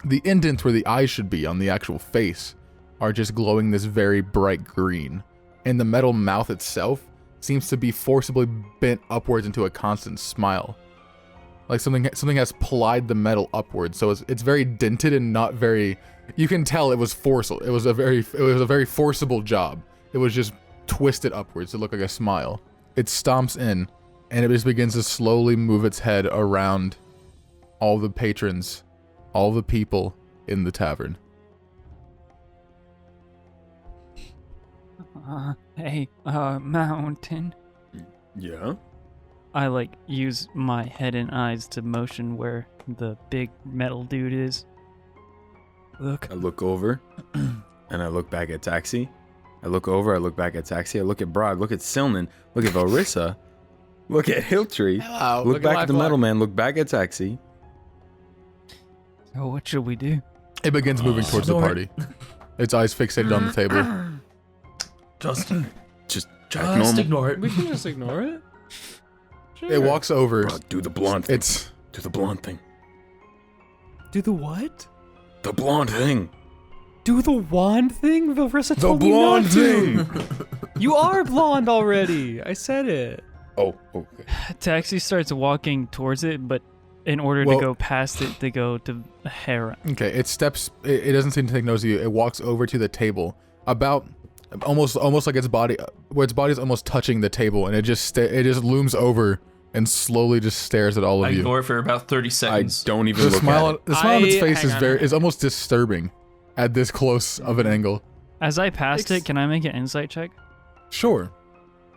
The indents where the eyes should be on the actual face are just glowing this very bright green. And the metal mouth itself seems to be forcibly bent upwards into a constant smile. Like something has plied the metal upwards, so it's very dented and not very You can tell it was forceful. It was a very forcible job. It was just twisted upwards to look like a smile. It stomps in, and it just begins to slowly move its head around all the patrons, all the people in the tavern. Hey, Mountain. Yeah? I like use my head and eyes to motion where the big metal dude is. Look. I look over, and I look back at Taxi. I look over, I look back at Taxi. I look at Br'aad, look at Sylnan, look at Velrissa, look at Hilltree, Hello. look back my at the block. metal man, look back at Taxi. So what should we do? It begins moving towards the party. Its eyes fixated on the table. Just Act normal. ignore it. We can just ignore it. Sure. It walks over. Br'aad, do the blonde thing. It's Do the blonde thing. Do the what? The blonde thing. Do the wand thing? Velrissa The told me blonde not to. thing. You are blonde already. I said it. Oh, okay. Taxi starts walking towards it, but in order Well- to go past it, they go to Hera. okay. It steps. It doesn't seem to take notice of you. It walks over to the table, about almost like its body, where its body is almost touching the table, and it just looms over and slowly just stares at all I of you. ignore it for about 30 I seconds. don't even The look smile, at it. the smile on its face hang on, is almost disturbing at this close of an angle. As I passed it, can I make an insight check? Sure.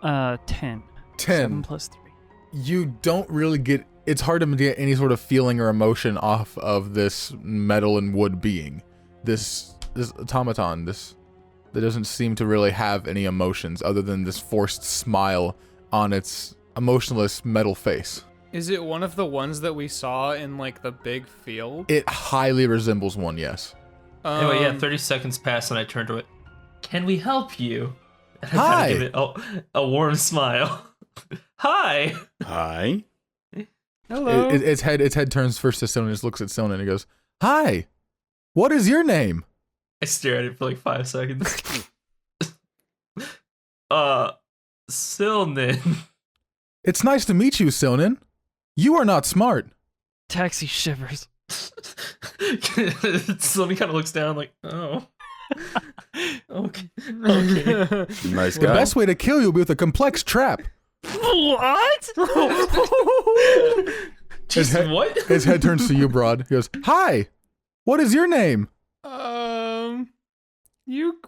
10. 10. 7 plus 3. You don't really get. It's hard to get any sort of feeling or emotion off of this metal and wood being. This automaton. That doesn't seem to really have any emotions other than this forced smile on its emotionless metal face. Is it one of the ones that we saw in like the big field? It highly resembles one, yes. Anyway, yeah, 30 seconds pass and I turn to it. Can we help you? And I Hi. kinda give it a warm smile. Hi. Hi. Hello. Its head turns first to Sylnan and just looks at Sylnan and goes, "Hi, what is your name?" I stare at it for like 5 seconds. Sylnan. It's nice to meet you, Sylnan. You are not smart. Taxi shivers. Sylnan kind of looks down like, oh. Okay. Okay. Nice The guy. best way to kill you will be with a complex trap. What? His Jeez, head- what? His head turns to you, Br'aad. He goes, "Hi, what is your name?"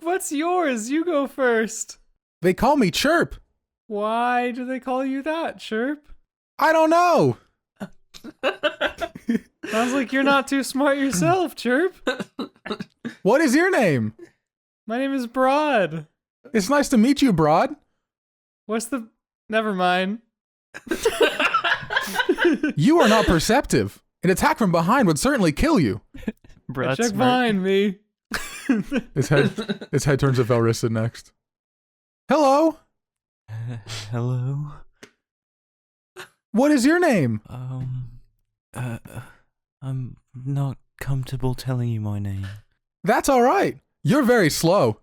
What's yours? You go first. They call me Chirp. Why do they call you that, Chirp? I don't know. Sounds like you're not too smart yourself, Chirp. What is your name? My name is Br'aad. It's nice to meet you, Br'aad. Never mind. You are not perceptive. An attack from behind would certainly kill you. Brett Check smirk. behind me. His head turns to Velrissa next. Hello. Hello? What is your name? I'm not comfortable telling you my name. That's all right. You're very slow.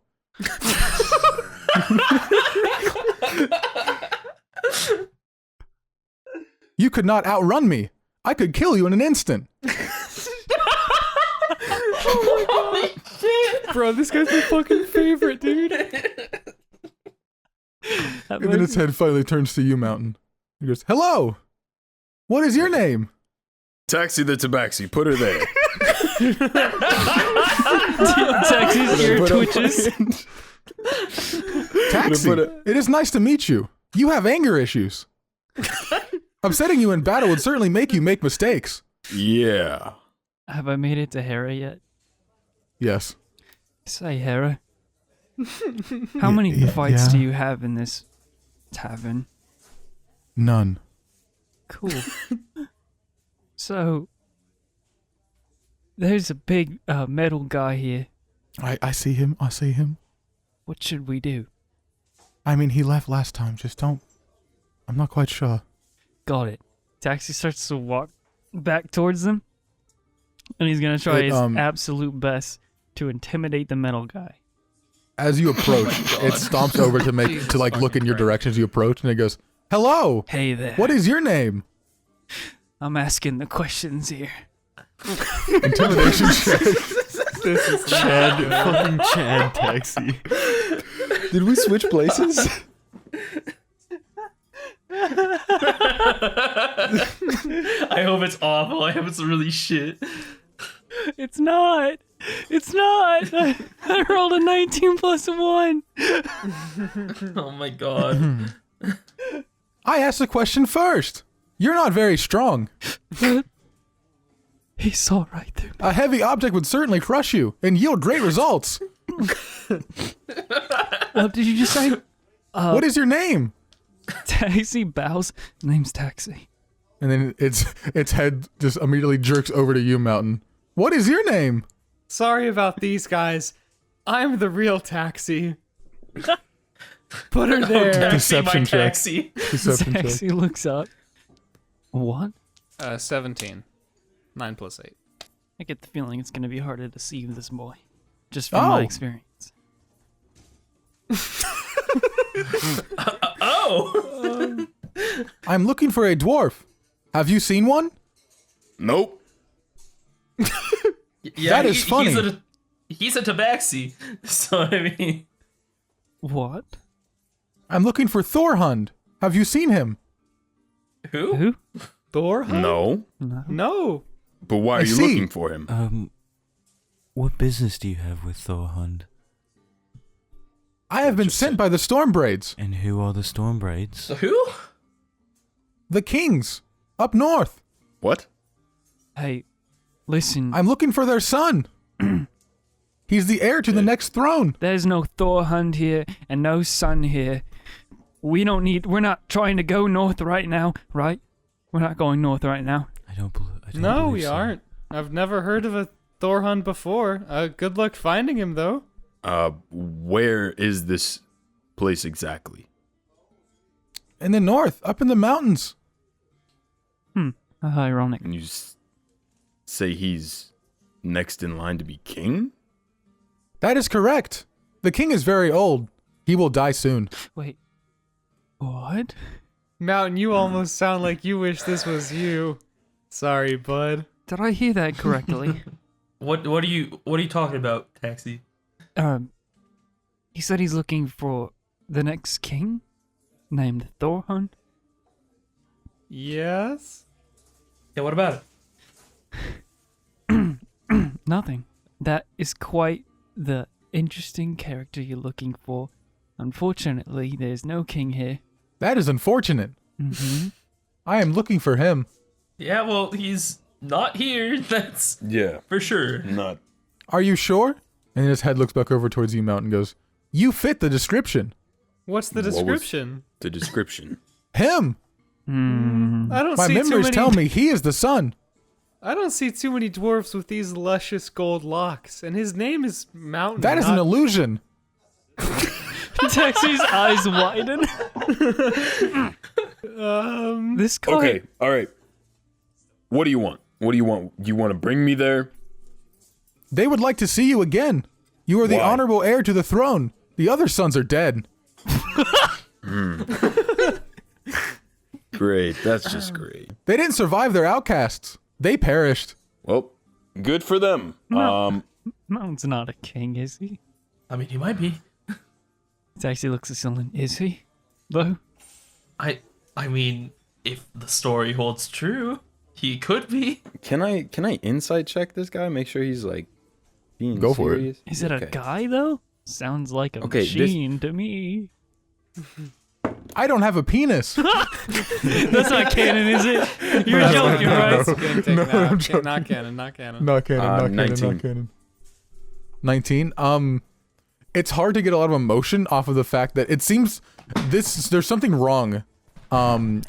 You could not outrun me. I could kill you in an instant. Bro, this guy's my fucking favorite, dude. And then its head finally turns to you, Mountain. He goes, "Hello. What is your name?" Taxi the tabaxi. Put her there. Taxi's ear twitches. Taxi, it is nice to meet you. You have anger issues. Upsetting you in battle would certainly make you make mistakes. Yeah. Have I made it to Hera yet? Yes. Say, Hera. How many fights do you have in this tavern? None. Cool. So, there's a big metal guy here. I see him. I see him. What should we do? I mean, he left last time. Just don't. I'm not quite sure. Got it. Taxi starts to walk back towards them, and he's gonna try his absolute best to intimidate the metal guy. As you approach, it stomps over to look in your direction as you approach, and it goes, "Hello. Hey there. What is your name?" I'm asking the questions here. Intimidation check. This is Chad, fucking Chad taxi. Did we switch places? I hope it's awful. I hope it's really shit. It's not. It's not. I rolled a 19 plus 1. Oh my god. I asked the question first. You're not very strong. He saw right through me. A heavy object would certainly crush you and yield great results. What did you just say? What is your name? Taxi bows. Name's Taxi. And then its head just immediately jerks over to you, Mountain. What is your name? Sorry about these guys. I'm the real taxi. Put her there. Taxi, Deception my check. taxi. Deception check. Taxi looks up. What? 17. 9 plus 8. I get the feeling it's going to be hard to deceive this boy. Just from my experience. Oh! I'm looking for a dwarf. Have you seen one? Nope. Yeah, That is funny. He's a tabaxi. So, I mean... What? I'm looking for Thorhund. Have you seen him? Who? Who? Thor? No. No. No. But why are I you see. looking for him? What business do you have with Thorhund? I have been sent by the Stormbraids. And who are the Stormbraids? So who? The kings. Up north. What? Hey, listen. I'm looking for their son. He's the heir to the next throne. There's no Thorhund here and no sun here. We're not trying to go north right now, right? We're not going north right now. I don't believe. No, believe we so. aren't. I've never heard of a Thorhund before. Good luck finding him, though. Where is this place exactly? In the north, up in the mountains. How ironic. And you say he's next in line to be king? That is correct. The king is very old. He will die soon. Wait. What? Mountain, you almost sound like you wish this was you. Sorry, bud. Did I hear that correctly? What are you talking about, Taxi? He said he's looking for the next king named Thorhund. Yes? Yeah, what about it? Nothing. That is quite the interesting character you're looking for. Unfortunately, there's no king here. That is unfortunate. Mm-hmm. I am looking for him. Yeah, well, he's not here. That's Yeah. for sure. Not. Are you sure? And his head looks back over towards you, Mountain, and goes, You fit the description. What's the What was- description? The description. Him. I don't My see too memories many. tell me he is the son. I don't see too many dwarfs with these luscious gold locks, and his name is Mountain. That is an not- illusion. Taxi's eyes widen. This guy. Okay, all right. What do you want? What do you want? You want to bring me there? They would like to see you again. You are the Why? honorable heir to the throne. The other sons are dead. Great. That's just great. They didn't survive their outcasts. They perished. Well, good for them. Mountain's not a king, is he? I mean, he might be. Taxi looks at Sylnan. Is he? Though? I mean, if the story holds true, he could be. Can I insight check this guy? Make sure he's like being Go for it. serious? Is it a Okay. guy, though? Sounds like a Okay, this- machine to me. I don't have a penis. That's not canon, is it? You're joking, right? Gonna take it out. Not canon. Not canon. Not canon, not canon, 19. not canon. 19? It's hard to get a lot of emotion off of the fact that it seems there's something wrong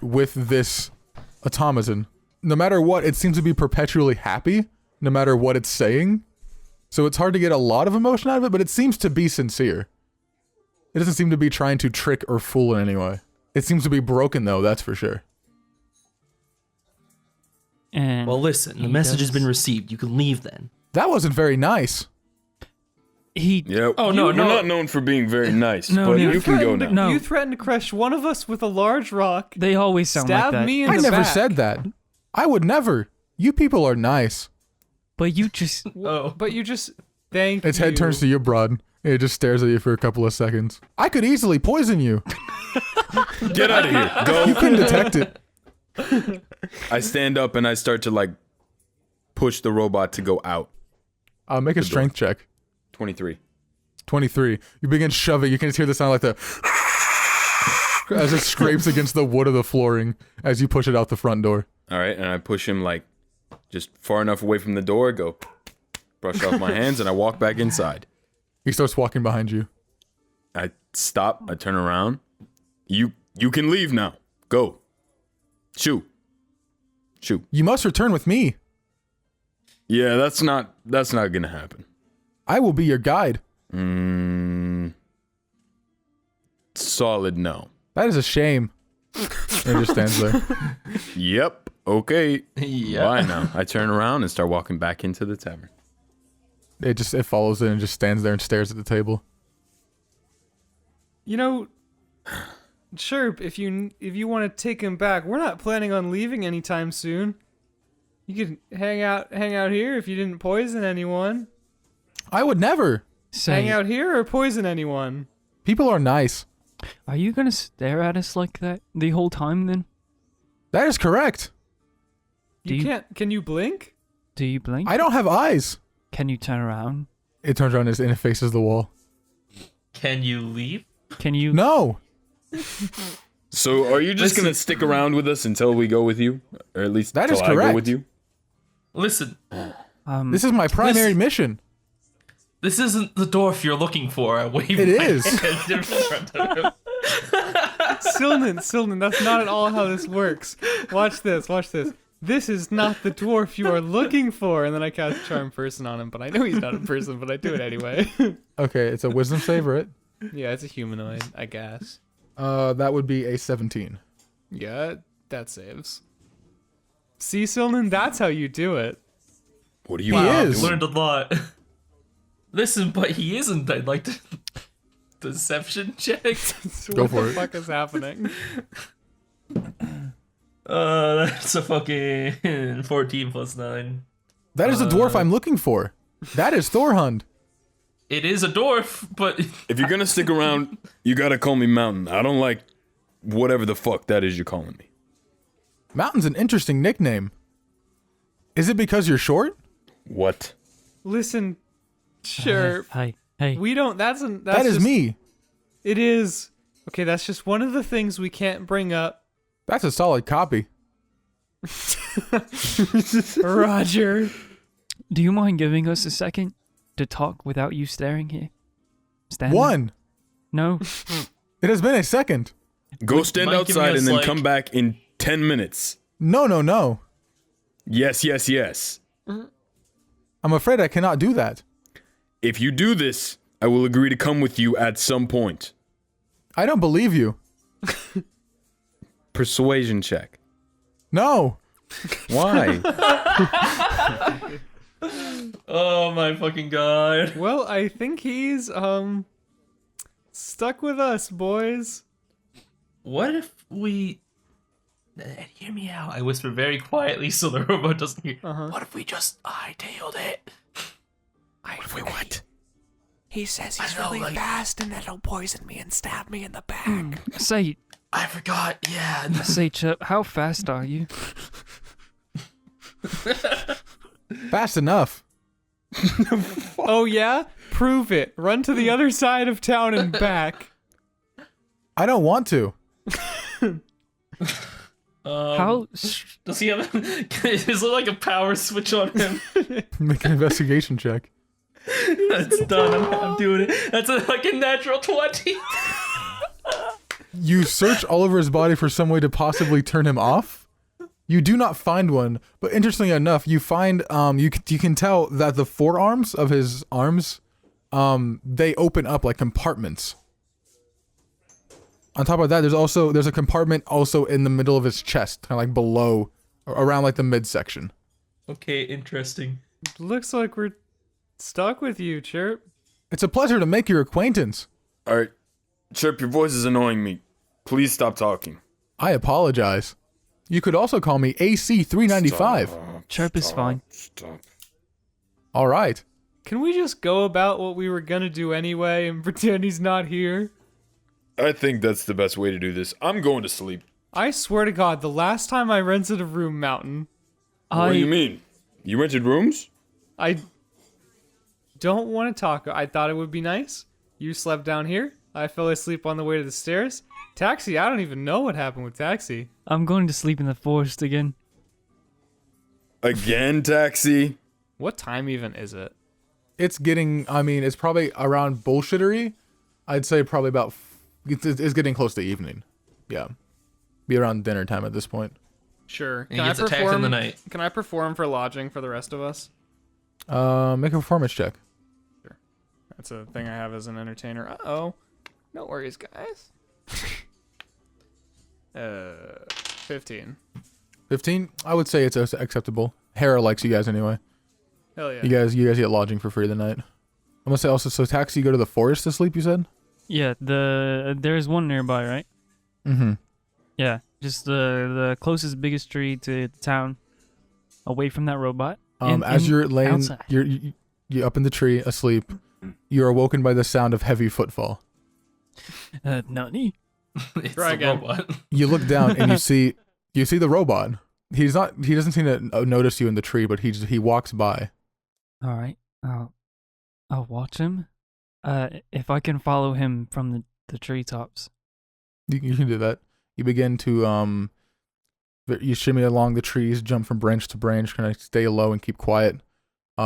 with this automaton. No matter what, it seems to be perpetually happy, no matter what it's saying. So it's hard to get a lot of emotion out of it, but it seems to be sincere. It doesn't seem to be trying to trick or fool in any way. It seems to be broken, though, that's for sure. And Well, listen, the he message has does- been received. You can leave then. That wasn't very nice. He. Yeah. Oh, no, We're no. not known for being very nice, No, but no. you can go now. No. You threatened to crush one of us with a large rock. They always sound Stab like that. me in I the never back. said that. I would never. You people are nice. But you just. Oh. But you just Thank you. Its head turns to you, Br'aad. It just stares at you for a couple of seconds. I could easily poison you. Get out of here. Go. You couldn't detect it. I stand up and I start to like push the robot to go out. Make a strength check. 23. 23. You begin shoving. You can just hear the sound like the as it scrapes against the wood of the flooring as you push it out the front door. All right, and I push him like just far enough away from the door, go brush off my hands, and I walk back inside. He starts walking behind you. I stop, I turn around. You can leave now. Go. Shoo. You must return with me. Yeah, that's not gonna happen. I will be your guide. Solid no. That is a shame. It just stands there. Yep. Okay. Yeah. Bye now. I turn around and start walking back into the tavern. It follows it and just stands there and stares at the table. You know, Chirp, if you want to take him back, we're not planning on leaving anytime soon. You could hang out here if you didn't poison anyone. I would never. Hang out here or poison anyone. People are nice. Are you gonna stare at us like that the whole time then? That is correct. Can you blink? Do you blink? I don't have eyes. Can you turn around? It turns around and it faces the wall. Can you leave? Can you? No. So are you just gonna stick around with us until we go with you? Or at least That is until I go correct. with you? Listen, This is my primary Listen. mission. this isn't the dwarf you're looking for. I wave It my is. hand in front of him. Sylnan, that's not at all how this works. Watch this. This is not the dwarf you are looking for. And then I cast Charm Person on him, but I know he's not a person, but I do it anyway. Okay, it's a wisdom save, right? Yeah, it's a humanoid, I guess. That would be a 17. Yeah, that saves. See, Sylnan, that's how you do it. What are you He doing? is. Learned a lot. Listen, but he isn't. I'd like to deception check. Go What for the it. fuck is happening? That's a fucking 14 plus 9. That is the dwarf I'm looking for. That is Thorhund. It is a dwarf, but If you're gonna stick around, you gotta call me Mountain. I don't like whatever the fuck that is you're calling me. Mountain's an interesting nickname. Is it because you're short? What? Listen, sure. Hey. We don't. That's That is just, me. It is. Okay, that's just one of the things we can't bring up. That's a solid copy. Roger. Do you mind giving us a second to talk without you staring here? Standing? One. No. It has been a second. Go stand mind giving outside us, and then like- come back in 10 minutes. No. Yes, yes, yes. I'm afraid I cannot do that. If you do this, I will agree to come with you at some point. I don't believe you. Persuasion check. No. Why? oh my fucking god. Well, I think he's stuck with us, boys. What if we hear me out? I whisper very quietly so the robot doesn't hear. What if we just hightailed it? what? He says he's I know, really like- fast and that he'll poison me and stab me in the back. Say, I forgot. Yeah. Chip, how fast are you? Fast enough. Oh yeah? Prove it. Run to the other side of town and back. I don't want to. How? Does he have? Is there like a power switch on him? Make an investigation check. That's done. I'm doing it. That's a fucking natural 20. You search all over his body for some way to possibly turn him off. You do not find one, but interestingly enough, you find you can tell that the forearms of his arms they open up like compartments. On top of that, there's a compartment also in the middle of his chest, kind of like below, around like the midsection. Okay, interesting. Looks like we're stuck with you, Chirp. It's a pleasure to make your acquaintance. Alright. Chirp, your voice is annoying me. Please stop talking. I apologize. You could also call me AC 395. Chirp is fine. Stop. All right. Can we just go about what we were gonna do anyway and pretend he's not here? I think that's the best way to do this. I'm going to sleep. I swear to God, the last time I rented a room, Mountain, What do you mean? You rented rooms? I don't want to talk. I thought it would be nice. You slept down here. I fell asleep on the way to the stairs. Taxi, I don't even know what happened with Taxi. I'm going to sleep in the forest again. Again, Taxi? What time even is it? It's getting, I mean, it's probably around bullshittery. I'd say probably about, it's getting close to evening. Yeah. Be around dinner time at this point. Sure. And he gets attacked in the night. Can I perform for lodging for the rest of us? Make a performance check. That's a thing I have as an entertainer. Uh-oh. No worries, guys. 15. 15? I would say it's acceptable. Hera likes you guys anyway. Hell yeah. You guys get lodging for free tonight. I'm gonna say also, so Taxi, you go to the forest to sleep, you said? Yeah, there's one nearby, right? Mm-hmm. Yeah, just the closest, biggest tree to the town, away from that robot. As you're laying, outside. you're up in the tree, asleep. You're awoken by the sound of heavy footfall. Nani? It's Try a again. robot. You look down and you see the robot. He doesn't seem to notice you in the tree, but he walks by. All right, I'll watch him. If I can follow him from the treetops. You can do that. You begin to you shimmy along the trees, jump from branch to branch, kind of stay low and keep quiet.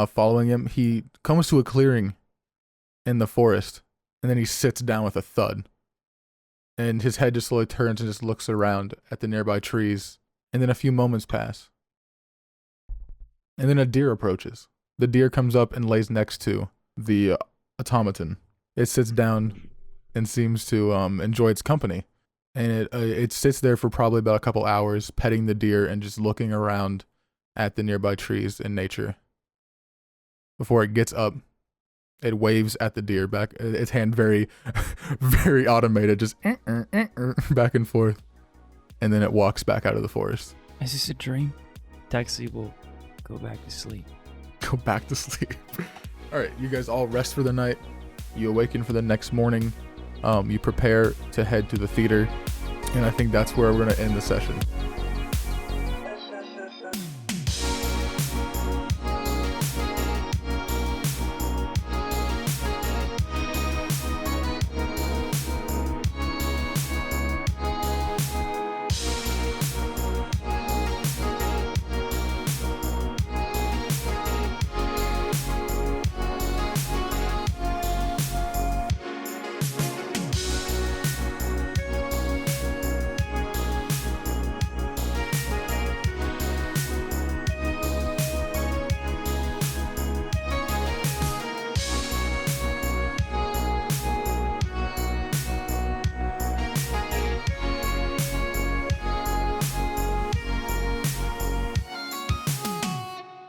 Following him, he comes to a clearing in the forest, and then he sits down with a thud. And his head just slowly turns and just looks around at the nearby trees. And then a few moments pass. And then a deer approaches. The deer comes up and lays next to the automaton. It sits down and seems to enjoy its company. And it sits there for probably about a couple hours, petting the deer and just looking around at the nearby trees and nature. Before it gets up, it waves at the deer back. Its hand very, very automated, just back and forth. And then it walks back out of the forest. Is this a dream? Taxi will go back to sleep. Go back to sleep. All right, you guys all rest for the night. You awaken for the next morning. You prepare to head to the theater. And I think that's where we're going to end the session.